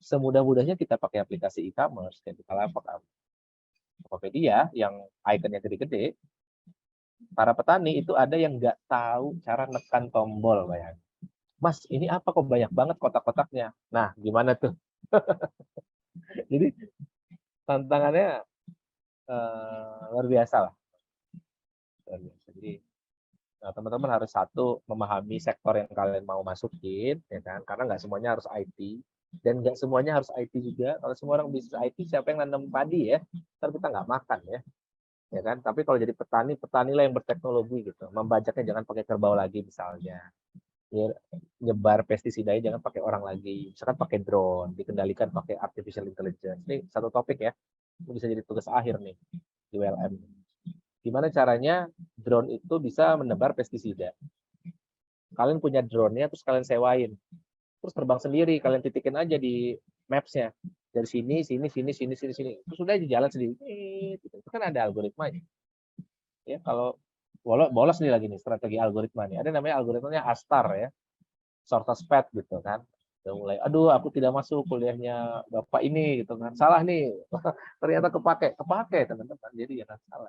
Semudah-mudahnya kita pakai aplikasi e-commerce, kayak Bukalapak, Tokopedia, yang ikonnya gede-gede. Para petani itu ada yang nggak tahu cara nekan tombol, bayangin. Mas, ini apa kok banyak banget kotak-kotaknya? Nah, gimana tuh? Jadi, tantangannya luar biasa lah. Jadi Nah, teman-teman harus satu memahami sektor yang kalian mau masukin, ya kan? Karena nggak semuanya harus IT dan nggak semuanya harus IT juga. Kalau semua orang bisnis IT, siapa yang nanam padi ya? Ntar kita nggak makan ya kan? Tapi kalau jadi petani, petanilah yang berteknologi gitu. Membajaknya jangan pakai kerbau lagi misalnya. Ya, nyebar pestisida jangan pakai orang lagi. Misalkan pakai drone, dikendalikan pakai artificial intelligence. Ini satu topik ya. Ini bisa jadi tugas akhir nih di ULM. Gimana caranya drone itu bisa menebar pestisida? Kalian punya drone-nya, terus kalian sewain. Terus terbang sendiri, kalian titikin aja di maps-nya. Dari sini, sini, sini, sini, sini, sini. Terus udah jalan sendiri. Itu kan ada algoritmanya. Ya, kalau bolos nih lagi nih strategi algoritma nih. Ada namanya algoritmanya ASTAR ya. Shortest path gitu kan. Udah mulai, aduh aku tidak masuk kuliahnya Bapak ini gitu kan. Salah nih. Ternyata kepake teman-teman. Jadi jangan salah.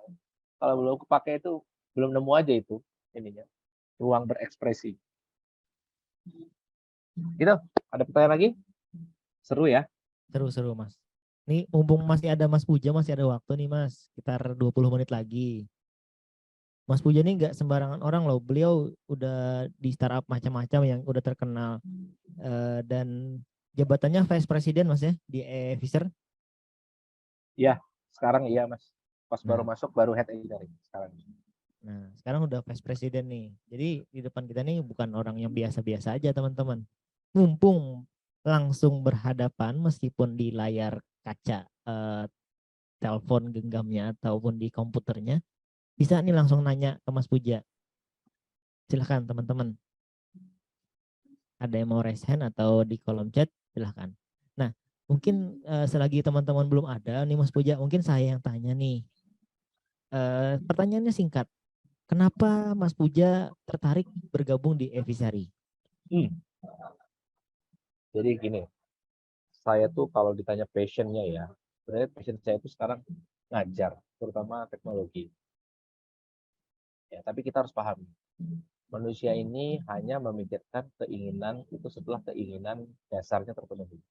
Kalau belum kepake itu belum nemu aja itu ininya ruang berekspresi. Gitu. Ada pertanyaan lagi? Seru ya? Seru-seru Mas. Nih mumpung masih ada Mas Puja, masih ada waktu nih Mas. Sekitar 20 menit lagi. Mas Puja nih nggak sembarangan orang loh. Beliau udah di startup macam-macam yang udah terkenal. Dan jabatannya Vice President Mas ya di Fisher. Iya, sekarang iya Mas. Pas baru masuk baru head engineering sekarang. Nah, sekarang udah Vice President nih. Jadi di depan kita nih bukan orang yang biasa-biasa aja teman-teman. Mumpung langsung berhadapan meskipun di layar kaca telepon genggamnya ataupun di komputernya, bisa nih langsung nanya ke Mas Puja. Silahkan teman-teman. Ada yang mau raise hand atau di kolom chat, silahkan. Nah, mungkin selagi teman-teman belum ada nih Mas Puja, mungkin saya yang tanya nih. Pertanyaannya singkat. Kenapa Mas Puja tertarik bergabung di Evisari? Jadi gini, saya tuh kalau ditanya passionnya ya, sebenarnya passion saya itu sekarang ngajar, terutama teknologi. Ya, tapi kita harus paham, manusia ini hanya memikirkan keinginan itu setelah keinginan dasarnya terpenuhi.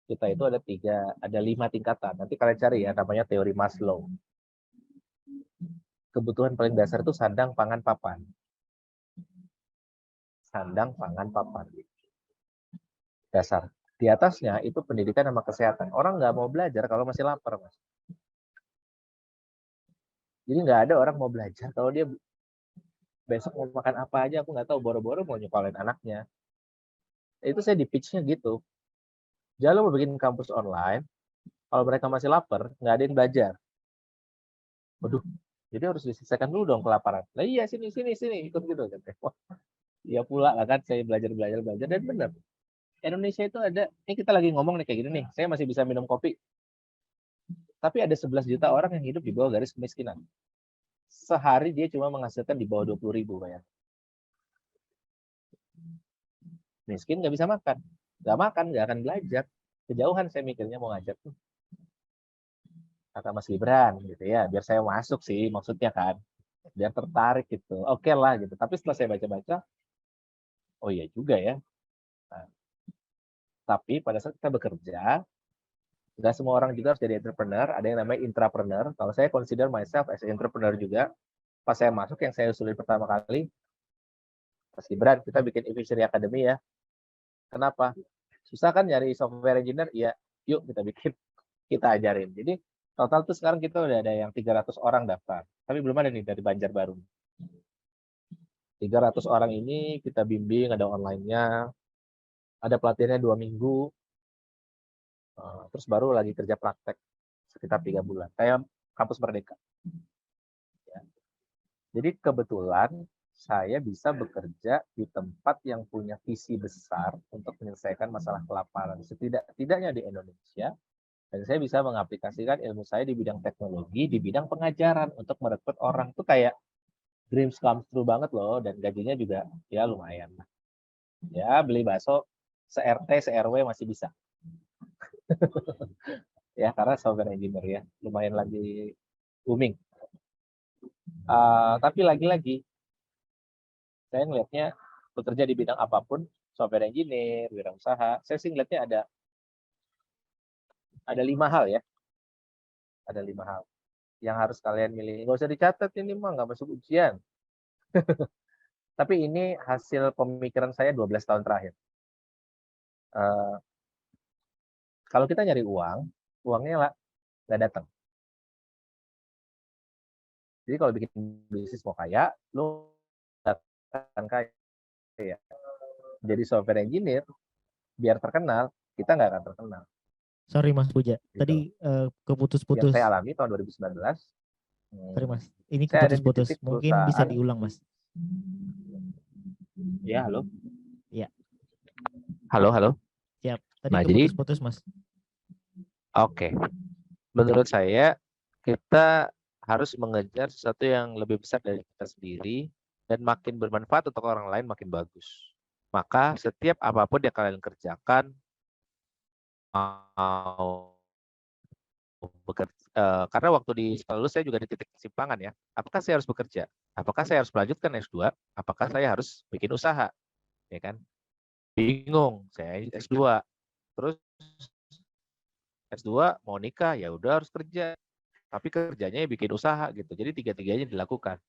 Kita itu ada 5 tingkatan. Nanti kalian cari ya, namanya teori Maslow. Kebutuhan paling dasar itu sandang, pangan, papan. Sandang, pangan, papan. Dasar. Di atasnya itu pendidikan sama kesehatan. Orang nggak mau belajar kalau masih lapar, Mas. Jadi nggak ada orang mau belajar kalau dia besok mau makan apa aja, aku nggak tahu, boro-boro mau nyekolin anaknya. Itu saya di pitch-nya gitu. Jangan mau bikin kampus online, kalau mereka masih lapar, nggak ada yang belajar. Waduh, jadi harus diselesaikan dulu dong kelaparan. Nah iya, sini, ikut gitu. Wah, iya pula lah kan, saya belajar, dan benar. Indonesia itu ada, ini kita lagi ngomong nih kayak gini nih, saya masih bisa minum kopi. Tapi ada 11 juta orang yang hidup di bawah garis kemiskinan. Sehari dia cuma menghasilkan di bawah 20.000 bayar. Miskin nggak bisa makan. Nggak makan, nggak akan belajar. Kejauhan saya mikirnya mau ngajak tuh. Kata Mas Gibran gitu ya, biar saya masuk sih maksudnya kan. Biar tertarik gitu. Oke lah gitu. Tapi setelah saya baca-baca, oh iya juga ya. Nah, tapi pada saat kita bekerja, nggak semua orang juga harus jadi entrepreneur, ada yang namanya intrapreneur. Kalau saya consider myself as entrepreneur juga, pas saya masuk yang saya usulin pertama kali, Mas Gibran, kita bikin Evisari Academy ya. Kenapa? Susah kan nyari software engineer? Iya, yuk kita bikin, kita ajarin. Jadi total tuh sekarang kita udah ada yang 300 orang daftar, tapi belum ada nih dari Banjarbaru. 300 orang ini kita bimbing, ada online-nya, ada pelatihannya 2 minggu, terus baru lagi kerja praktek sekitar 3 bulan, kayak kampus Merdeka. Ya. Jadi kebetulan saya bisa bekerja di tempat yang punya visi besar untuk menyelesaikan masalah kelaparan, setidaknya di Indonesia, dan saya bisa mengaplikasikan ilmu saya di bidang teknologi, di bidang pengajaran untuk merekrut orang. Itu kayak dreams come true banget loh, dan gajinya juga ya lumayan. Ya beli bakso se-RT, se-RW masih bisa. Ya karena software engineer ya, lumayan lagi booming. Tapi lagi-lagi saya ngelihatnya bekerja di bidang apapun, software engineer, wirausaha, saya sih ngelihatnya ada 5 hal ya. Ada 5 hal yang harus kalian milih. Nggak usah dicatat, ini mah nggak masuk ujian. Tapi ini hasil pemikiran saya 12 tahun terakhir. Kalau kita nyari uang, uangnya lah nggak datang. Jadi kalau bikin bisnis mau kaya, lo akan kaya. Jadi software engineer, biar terkenal, kita nggak akan terkenal. Sorry Mas Puja, Gitu. tadi Yang keputus-putus. saya alami tahun 2019. Sorry Mas, ini Saya ada di keputus-putus. titik Mungkin bisa perusahaan. diulang Mas. Ya, halo. Ya. Halo. Siap. Tadi Nah, jadi keputus-putus Mas. oke. Menurut saya, kita harus mengejar sesuatu yang lebih besar dari kita sendiri dan makin bermanfaat untuk orang lain makin bagus. Maka setiap apapun yang kalian kerjakan, mau bekerja, karena waktu di sekolah lulus saya juga di titik kesimpangan ya. Apakah saya harus bekerja? Apakah saya harus melanjutkan S2? Apakah saya harus bikin usaha? Ya kan? Bingung, saya S2. Terus S2 mau nikah, ya udah harus kerja. Tapi kerjanya bikin usaha gitu. Jadi tiga-tiganya dilakukan.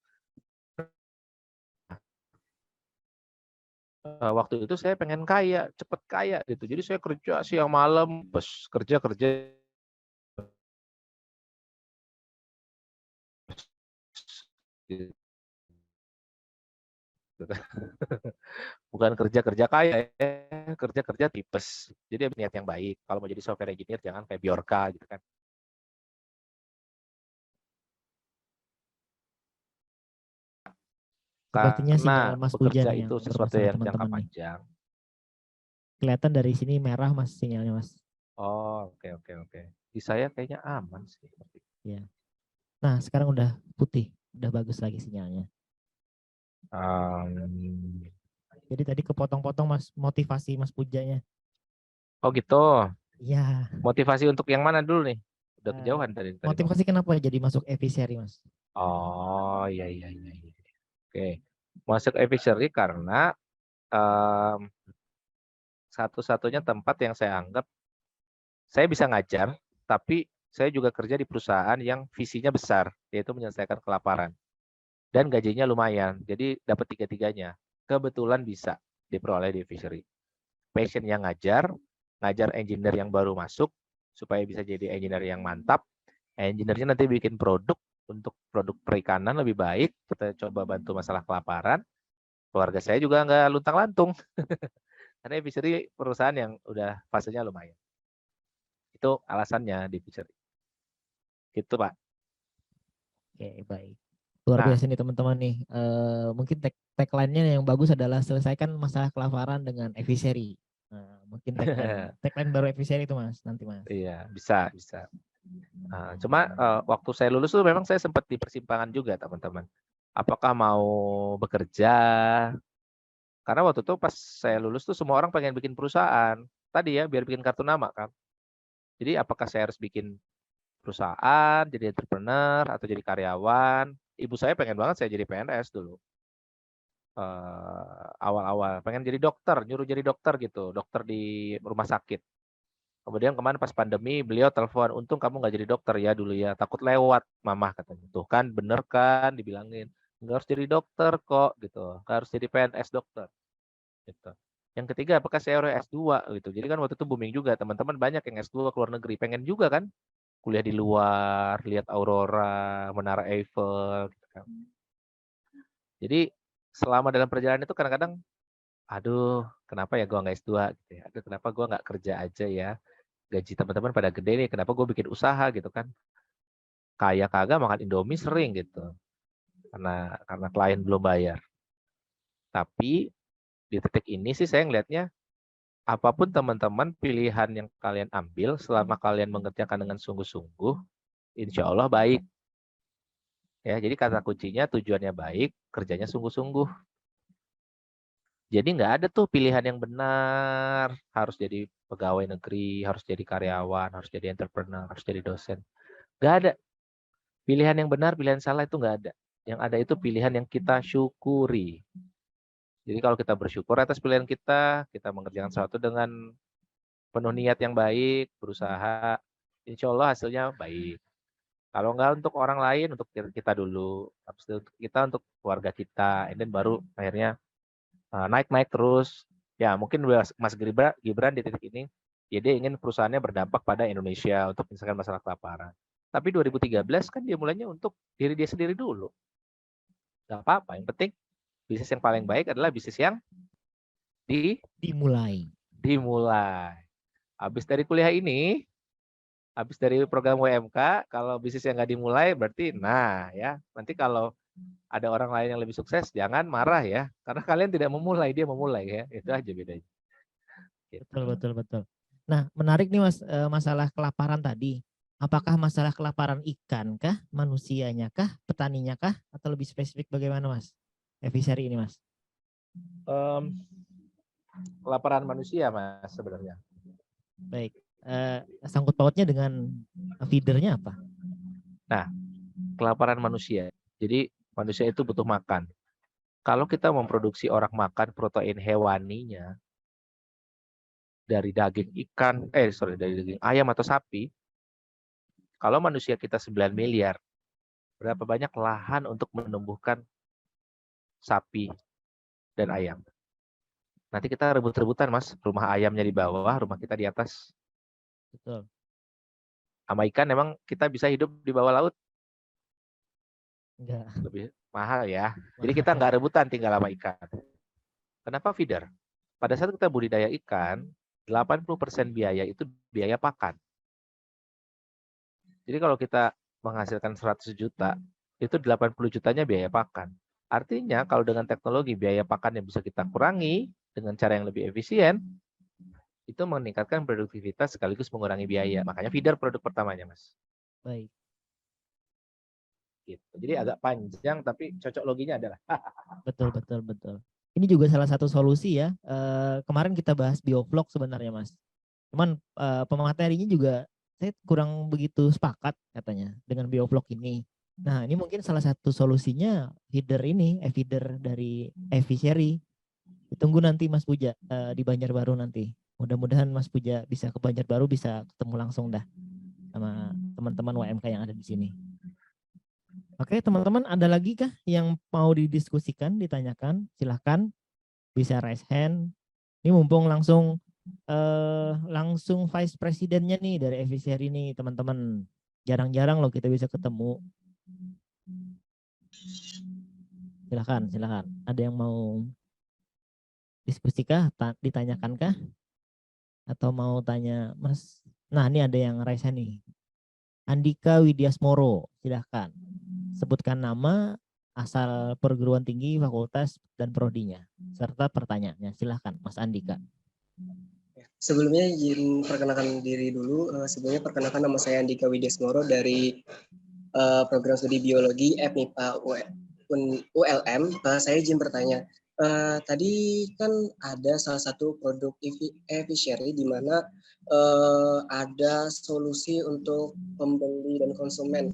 Waktu itu saya pengen kaya, cepet kaya gitu. Jadi saya kerja siang malam, kerja. Bukan kerja kaya, kerja tipes. Jadi niat yang baik. Kalau mau jadi software engineer jangan kayak Bjorka gitu kan. Sepertinya sinyal Karena Mas Puja bekerja nih yang itu sesuatu bermasalah yang jangka teman-teman nih. panjang. Kelihatan dari sini merah Mas sinyalnya Mas. Oh, oke. Di saya kayaknya aman sih. Ya. Nah, sekarang udah putih, udah bagus lagi sinyalnya. Jadi tadi kepotong-potong Mas motivasi Mas Pujanya. Oh gitu. Iya. Motivasi untuk yang mana dulu nih? Udah kejauhan dari tadi. Motivasi kenapa jadi masuk Eviseri Mas? Oh iya. Oke. Masuk Eviseri karena satu-satunya tempat yang saya anggap saya bisa ngajar, tapi saya juga kerja di perusahaan yang visinya besar, yaitu menyelesaikan kelaparan. Dan gajinya lumayan, jadi dapat tiga-tiganya. Kebetulan bisa diperoleh di Fishery. Passion yang ngajar engineer yang baru masuk, supaya bisa jadi engineer yang mantap. Engineer-nya nanti bikin produk, untuk produk perikanan lebih baik, kita coba bantu masalah kelaparan. Keluarga saya juga nggak luntang-lantung. Karena Fishery perusahaan yang udah fasenya lumayan. Itu alasannya di Fishery. Gitu, Pak. Oke, baik. Luar biasa nih teman-teman nih. Mungkin tagline-nya yang bagus adalah selesaikan masalah kelaparan dengan Eviseri. Nah, mungkin tagline baru Eviseri itu Mas, nanti Mas. Iya, bisa. Cuma waktu saya lulus tuh memang saya sempat di persimpangan juga, teman-teman. Apakah mau bekerja? Karena waktu itu pas saya lulus tuh semua orang pengen bikin perusahaan. Tadi ya, biar bikin kartu nama kan. Jadi apakah saya harus bikin perusahaan, jadi entrepreneur, atau jadi karyawan? Ibu saya pengen banget saya jadi PNS dulu. Awal-awal pengen jadi dokter, nyuruh jadi dokter gitu, dokter di rumah sakit. Kemudian kemarin pas pandemi beliau telepon, untung kamu nggak jadi dokter ya dulu ya, takut lewat mamah katanya. Tuh kan bener kan dibilangin, nggak harus jadi dokter kok gitu, nggak harus jadi PNS dokter. Gitu. Yang ketiga, apakah saya harus S2 gitu. Jadi kan waktu itu booming juga, teman-teman banyak yang S2 ke luar negeri, pengen juga kan kuliah di luar, lihat aurora, menara Eiffel gitu kan. Jadi selama dalam perjalanan itu kadang-kadang aduh, kenapa ya gua nggak S2 gitu ya. Aduh, kenapa gua nggak kerja aja ya. Gaji teman-teman pada gede nih, kenapa gue bikin usaha gitu kan. Kaya kagak makan Indomie sering gitu. Karena klien belum bayar. Tapi di titik ini sih saya ngelihatnya apapun teman-teman pilihan yang kalian ambil selama kalian mengerjakan dengan sungguh-sungguh, insya Allah baik. Ya, jadi kata kuncinya tujuannya baik, kerjanya sungguh-sungguh. Jadi nggak ada tuh pilihan yang benar, harus jadi pegawai negeri, harus jadi karyawan, harus jadi entrepreneur, harus jadi dosen. Nggak ada. Pilihan yang benar, pilihan salah itu nggak ada. Yang ada itu pilihan yang kita syukuri. Jadi kalau kita bersyukur atas pilihan kita mengerjakan sesuatu dengan penuh niat yang baik, berusaha, insya Allah hasilnya baik. Kalau nggak untuk orang lain, untuk kita dulu. Habis itu untuk kita, untuk keluarga kita. And then baru akhirnya naik-naik terus. Ya mungkin Mas Gibran di titik ini, ya dia ingin perusahaannya berdampak pada Indonesia untuk misalkan masalah kelaparan. Tapi 2013 kan dia mulainya untuk diri dia sendiri dulu. Nggak apa-apa, yang penting bisnis yang paling baik adalah bisnis yang Dimulai. Habis dari kuliah ini, habis dari program WMK, kalau bisnis yang nggak dimulai berarti, nah ya, nanti kalau ada orang lain yang lebih sukses, jangan marah ya, karena kalian tidak memulai, dia memulai ya, itu aja bedanya. Betul. Nah, menarik nih Mas, masalah kelaparan tadi. Apakah masalah kelaparan ikan kah, manusianya kah, petaninya kah, atau lebih spesifik bagaimana Mas? Eviseri ini Mas. Kelaparan manusia Mas sebenarnya. Baik, sangkut pautnya dengan feedernya apa? Nah, kelaparan manusia. Jadi manusia itu butuh makan. Kalau kita memproduksi orang makan protein hewaninya dari daging ikan, dari daging ayam atau sapi, kalau manusia kita 9 miliar, berapa banyak lahan untuk menumbuhkan sapi dan ayam? Nanti kita rebut-rebutan Mas, rumah ayamnya di bawah, rumah kita di atas. Betul. Sama ikan emang kita bisa hidup di bawah laut? Enggak. Lebih mahal ya. Jadi kita nggak rebutan tinggal sama ikan. Kenapa feeder? Pada saat kita budidaya ikan, 80% biaya itu biaya pakan. Jadi kalau kita menghasilkan 100 juta, itu 80 jutanya biaya pakan. Artinya kalau dengan teknologi biaya pakan yang bisa kita kurangi dengan cara yang lebih efisien, itu meningkatkan produktivitas sekaligus mengurangi biaya. Makanya feeder produk pertamanya, Mas. Baik. Gitu. Jadi agak panjang tapi cocok loginya adalah. Betul. Ini juga salah satu solusi ya. Kemarin kita bahas biovlog sebenarnya Mas. Cuman pematerinya juga saya kurang begitu sepakat katanya dengan biovlog ini. Nah ini mungkin salah satu solusinya feeder ini, feeder dari Eviseri. Ditunggu nanti Mas Puja di Banjarbaru nanti. Mudah-mudahan Mas Puja bisa ke Banjarbaru, bisa ketemu langsung dah sama teman-teman UMK yang ada di sini. Oke teman-teman, ada lagi kah yang mau didiskusikan, ditanyakan? Silahkan bisa raise hand. Ini mumpung langsung Vice Presidennya nih dari Eviseri nih teman-teman. Jarang-jarang loh kita bisa ketemu. Silahkan. Ada yang mau diskusikah, ditanyakankah? Atau mau tanya Mas? Nah ini ada yang raise hand nih. Andika Widyasmoro, silahkan. Sebutkan nama, asal perguruan tinggi, fakultas, dan prodinya. Serta pertanyaannya. Silahkan Mas Andika. Sebelumnya izin perkenalkan diri dulu. Sebelumnya perkenalkan nama saya Andika Widyasmoro dari program studi biologi FMIPA ULM. Saya izin bertanya. Tadi kan ada salah satu produk Eviseri di mana ada solusi untuk pembeli dan konsumen,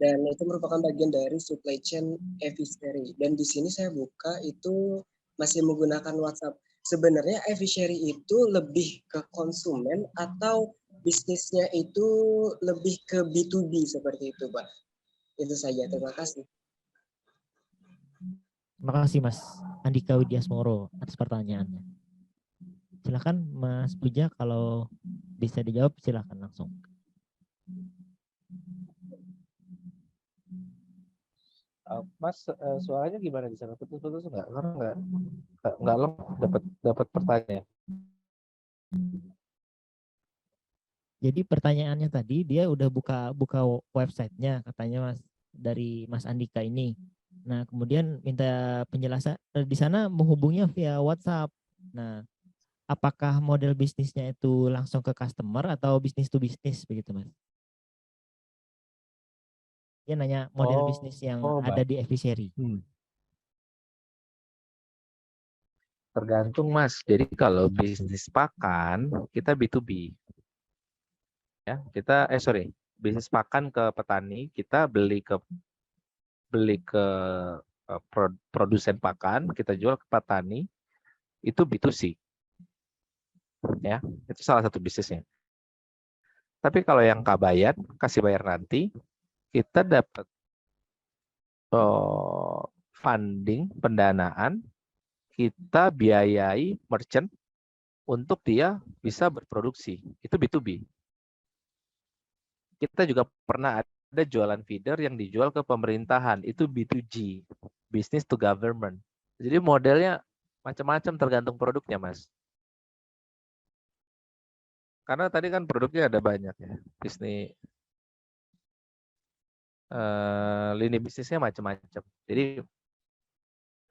dan itu merupakan bagian dari supply chain Eviseri. Dan di sini saya buka itu masih menggunakan WhatsApp. Sebenarnya Eviseri itu lebih ke konsumen atau bisnisnya itu lebih ke B2B seperti itu, Pak? Itu saja, terima kasih. Terima kasih Mas Andika Widyasmoro atas pertanyaannya. Silakan Mas Puja, kalau bisa dijawab silakan langsung. Mas, suaranya gimana di sana? Putus-putus nggak? Karena nggak dapat pertanyaan. Jadi pertanyaannya tadi dia udah buka websitenya katanya Mas, dari Mas Andika ini. Nah kemudian minta penjelasan di sana, menghubungnya via WhatsApp. Nah apakah model bisnisnya itu langsung ke customer atau bisnis to bisnis begitu Mas? Dia nanya model bisnis yang ada di Eviseri. Tergantung Mas. Jadi kalau bisnis pakan kita B2B. Ya, kita bisnis pakan ke petani, kita beli ke produsen pakan, kita jual ke petani, itu B2C. Ya, itu salah satu bisnisnya. Tapi kalau yang kabayan, kasih bayar nanti, kita dapat funding, pendanaan, kita biayai merchant untuk dia bisa berproduksi. Itu B2B. Kita juga pernah ada jualan feeder yang dijual ke pemerintahan. Itu B2G, business to government. Jadi modelnya macam-macam tergantung produknya, Mas. Karena tadi kan produknya ada banyak ya. Bisnis lini bisnisnya macam-macam. Jadi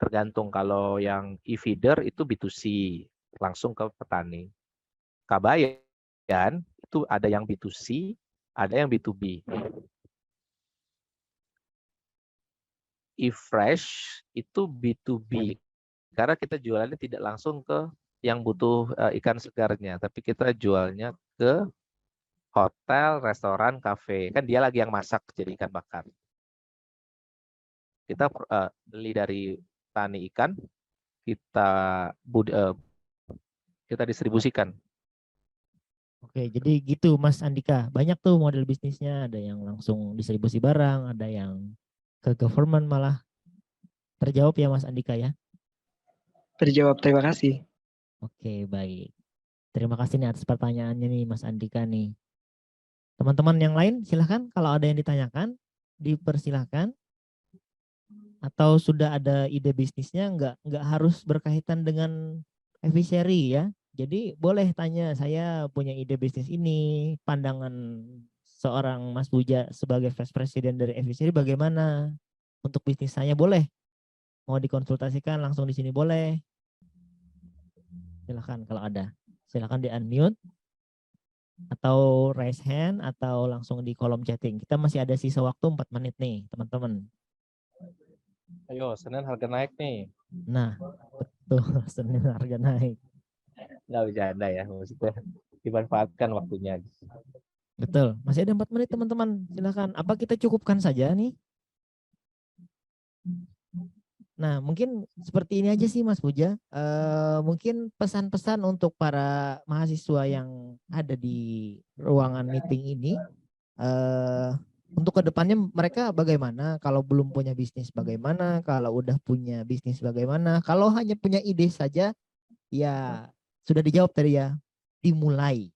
tergantung, kalau yang e-feeder itu B2C, langsung ke petani. Kabayan itu ada yang B2C, ada yang B2B. E-fresh itu B2B. Karena kita jualannya tidak langsung ke yang butuh ikan segarnya, tapi kita jualnya ke hotel, restoran, kafe. Kan dia lagi yang masak jadi ikan bakar. Kita beli dari tani ikan, kita distribusikan. Oke, jadi gitu Mas Andika. Banyak tuh model bisnisnya, ada yang langsung distribusi barang, ada yang ke government malah. Terjawab ya Mas Andika ya? Terjawab, terima kasih. Oke, baik. Terima kasih nih atas pertanyaannya nih Mas Andika nih. Teman-teman yang lain silahkan kalau ada yang ditanyakan, dipersilahkan. Atau sudah ada ide bisnisnya, nggak harus berkaitan dengan Efficery ya. Jadi boleh tanya, saya punya ide bisnis ini, pandangan seorang Mas Puja sebagai Vice President dari Efficery bagaimana untuk bisnis saya, boleh. Mau dikonsultasikan langsung di sini boleh. Silahkan kalau ada. Silahkan di unmute atau raise hand atau langsung di kolom chatting. Kita masih ada sisa waktu 4 menit nih teman-teman. Ayo, Senin harga naik nih. Nah, betul. Senin harga naik. Nggak bercanda ya, maksudnya dimanfaatkan waktunya. Betul. Masih ada 4 menit teman-teman. Silakan. Apa kita cukupkan saja nih? Nah, mungkin seperti ini aja sih Mas Puja. Mungkin pesan-pesan untuk para mahasiswa yang ada di ruangan meeting ini. Untuk kedepannya mereka bagaimana? Kalau belum punya bisnis bagaimana? Kalau udah punya bisnis bagaimana? Kalau hanya punya ide saja, ya sudah dijawab tadi ya, dimulai.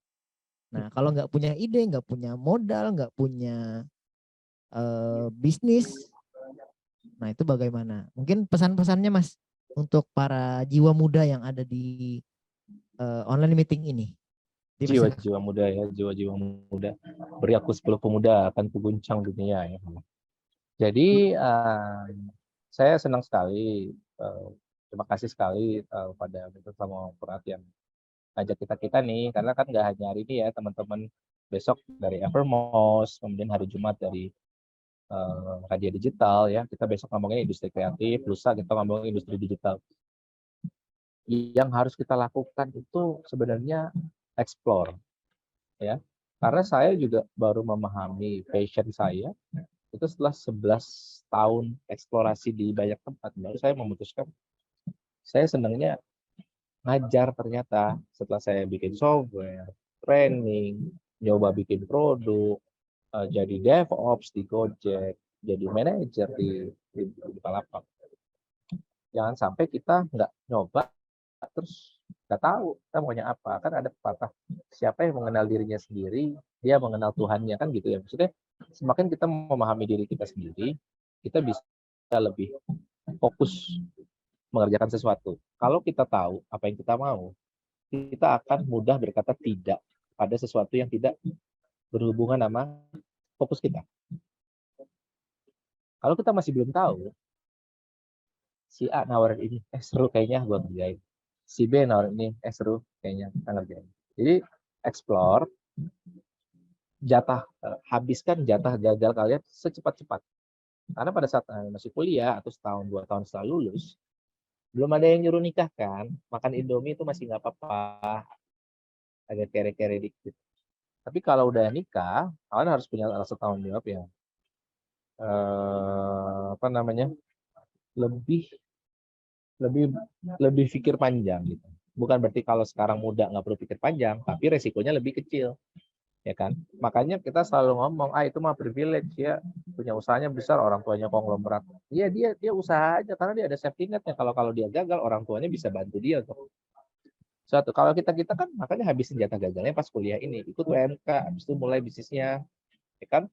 Nah, kalau nggak punya ide, nggak punya modal, nggak punya bisnis, nah itu bagaimana? Mungkin pesan-pesannya Mas untuk para jiwa muda yang ada di online meeting ini. Jiwa-jiwa muda ya, jiwa-jiwa muda. Beri aku 10 pemuda akan kuguncang dunia ya. Jadi saya senang sekali, terima kasih sekali pada sama Fuad yang ngajak kita nih, karena kan nggak hanya hari ini ya teman-teman, besok dari Evermos, kemudian hari Jumat dari Hadiah Digital ya, kita besok ngomongin industri kreatif, lusa kita ngomongin industri digital. Yang harus kita lakukan itu sebenarnya explore ya, karena saya juga baru memahami passion saya itu setelah 11 tahun eksplorasi di banyak tempat, baru saya memutuskan saya senangnya ngajar. Ternyata setelah saya bikin software, training, nyoba bikin produk, jadi DevOps di Gojek, jadi manajer di Bukalapak. Jangan sampai kita nggak nyoba terus nggak tahu kita maunya apa. Kan ada pepatah, siapa yang mengenal dirinya sendiri, dia mengenal Tuhannya, kan gitu ya. Maksudnya semakin kita memahami diri kita sendiri, kita bisa lebih fokus mengerjakan sesuatu. Kalau kita tahu apa yang kita mau, kita akan mudah berkata tidak pada sesuatu yang tidak berhubungan sama fokus kita. Kalau kita masih belum tahu, si A nawarin ini, seru kayaknya gue kerjain. Si B nawarin ini, seru kayaknya kita ngerjain. Jadi explore, habiskan jatah gagal kalian secepat-cepat. Karena pada saat masih kuliah atau setahun 2 tahun setelah lulus, belum ada yang nyuruh nikah kan, makan Indomie itu masih nggak apa-apa, agak kere-kere dikit. Tapi kalau udah nikah, kalian harus punya rasa tanggung jawab ya. Lebih pikir panjang gitu. Bukan berarti kalau sekarang muda nggak perlu pikir panjang, tapi resikonya lebih kecil. ya kan? Makanya kita selalu ngomong, itu mah privilege ya, punya usahanya besar, orang tuanya konglomerat. Iya dia usaha aja karena dia ada safety net-nya. Kalau dia gagal, orang tuanya bisa bantu dia untuk suatu. Kalau kita kan makanya habisin jatah gagalnya pas kuliah ini, ikut UMK, habis itu mulai bisnisnya, ya kan?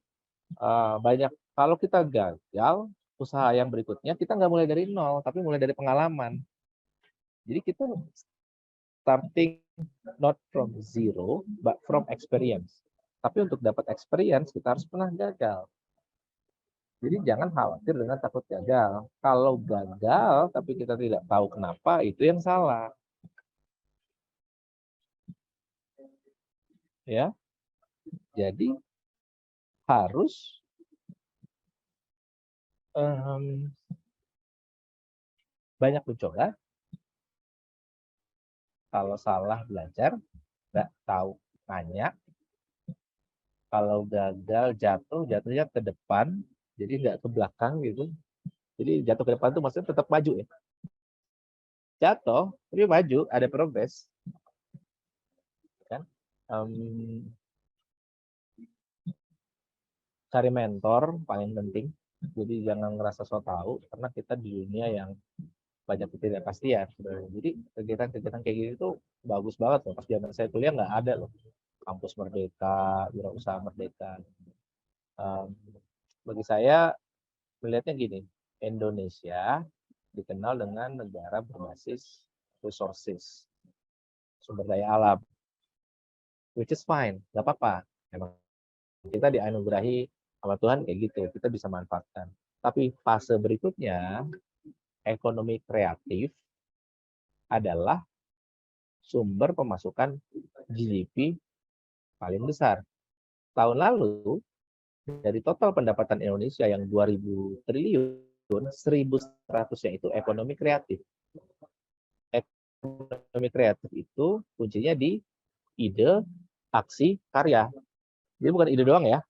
Banyak. Kalau kita gagal, usaha yang berikutnya kita nggak mulai dari nol, tapi mulai dari pengalaman. Jadi kita starting not from zero, but from experience. Tapi untuk dapat experience, kita harus pernah gagal. Jadi jangan khawatir dengan takut gagal. Kalau gagal, tapi kita tidak tahu kenapa, itu yang salah. Ya, jadi harus banyak mencoba. Kalau salah belajar, nggak tahu tanya. Kalau gagal jatuhnya ke depan, jadi nggak ke belakang gitu. Jadi jatuh ke depan itu maksudnya tetap maju ya. Jatuh, tapi maju, ada progres. Kan? Cari mentor paling penting. Jadi jangan ngerasa so tahu, karena kita di dunia yang banyak ketidakpastian sebenarnya. Jadi kegiatan-kegiatan kayak gini tuh bagus banget loh. Pas zaman saya kuliah nggak ada loh. Kampus Merdeka, Wirausaha Merdeka. Bagi saya melihatnya gini, Indonesia dikenal dengan negara berbasis resources, sumber daya alam, which is fine, nggak apa-apa. Memang kita dianugerahi sama Tuhan kayak gitu, kita bisa manfaatkan. Tapi fase berikutnya, ekonomi kreatif adalah sumber pemasukan GDP paling besar. Tahun lalu, dari total pendapatan Indonesia yang 2.000 triliun, 1.100-nya itu ekonomi kreatif. Ekonomi kreatif itu kuncinya di ide, aksi, karya. Jadi bukan ide doang ya.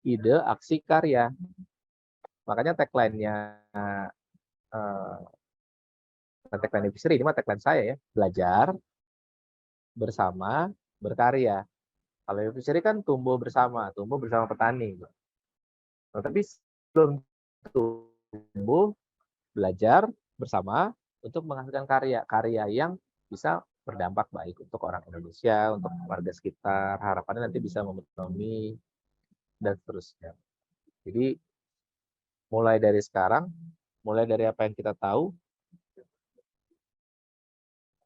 Ide, aksi, karya. Makanya tagline-nya tagline Fishery, ini mah tagline saya ya, belajar bersama berkarya. Kalau Fishery kan tumbuh bersama petani. Nah, tapi sebelum tumbuh, belajar bersama untuk menghasilkan karya yang bisa berdampak baik untuk orang Indonesia, untuk warga sekitar, harapannya nanti bisa memenuhi dan seterusnya. Jadi mulai dari sekarang, mulai dari apa yang kita tahu,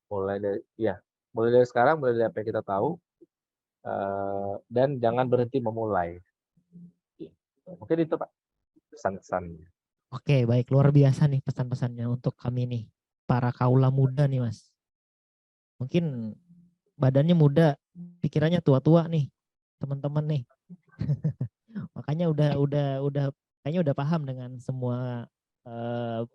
mulai dari sekarang, mulai dari apa yang kita tahu, dan jangan berhenti memulai. Mungkin itu Pak pesan-pesannya. Oke, baik, luar biasa nih pesan-pesannya untuk kami nih, para kaula muda nih Mas. Mungkin badannya muda, pikirannya tua-tua nih, teman-teman nih. Makanya kayaknya udah paham dengan semua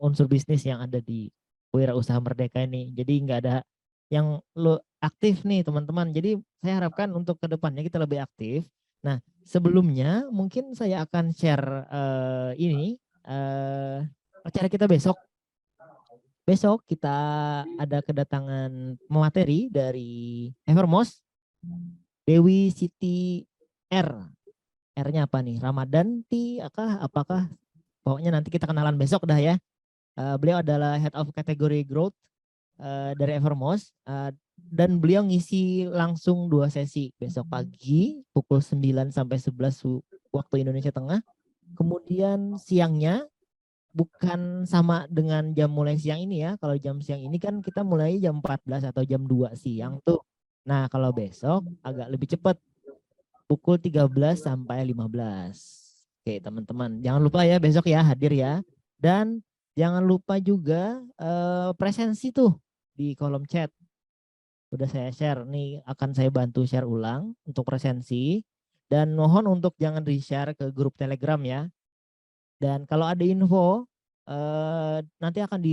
unsur bisnis yang ada di Wirausaha Merdeka ini. Jadi nggak ada yang lo aktif nih teman-teman. Jadi saya harapkan untuk kedepannya kita lebih aktif. Nah sebelumnya mungkin saya akan share acara kita besok. Besok kita ada kedatangan materi dari Evermost, Dewi Siti R. R-nya apa nih? Ramadanti apakah? Pokoknya nanti kita kenalan besok dah ya. Beliau adalah Head of Category Growth dari Evermost. Dan beliau ngisi langsung 2 sesi. Besok pagi pukul 9 sampai 11 waktu Indonesia Tengah. Kemudian siangnya bukan sama dengan jam mulai siang ini ya. Kalau jam siang ini kan kita mulai jam 14 atau jam 2 siang tuh. Nah kalau besok agak lebih cepat. Pukul 13 sampai 15. Oke teman-teman. Jangan lupa ya besok ya hadir ya. Dan jangan lupa juga presensi tuh di kolom chat. Udah saya share nih, akan saya bantu share ulang untuk presensi. Dan mohon untuk jangan di-share ke grup Telegram ya. Dan kalau ada info nanti akan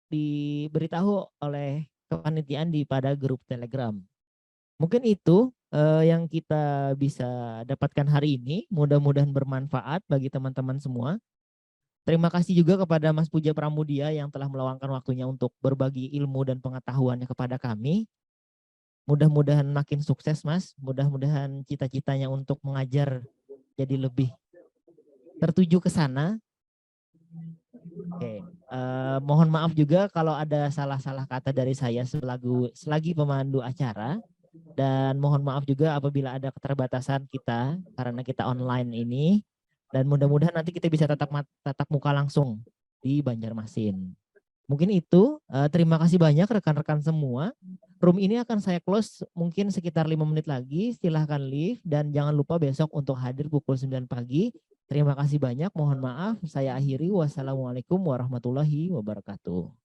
diberitahu oleh kepanitiaan pada grup Telegram. Mungkin itu yang kita bisa dapatkan hari ini. Mudah-mudahan bermanfaat bagi teman-teman semua. Terima kasih juga kepada Mas Puja Pramudia yang telah meluangkan waktunya untuk berbagi ilmu dan pengetahuannya kepada kami. mudah-mudahan makin sukses Mas, mudah-mudahan cita-citanya untuk mengajar jadi lebih tertuju ke sana. Oke, mohon maaf juga kalau ada salah-salah kata dari saya selagi pemandu acara, dan mohon maaf juga apabila ada keterbatasan kita karena kita online ini, dan mudah-mudahan nanti kita bisa tatap muka langsung di Banjarmasin. Mungkin itu, terima kasih banyak rekan-rekan semua. Room ini akan saya close mungkin sekitar 5 menit lagi, silahkan leave, dan jangan lupa besok untuk hadir pukul 9 pagi. Terima kasih banyak, mohon maaf, saya akhiri. Wassalamualaikum warahmatullahi wabarakatuh.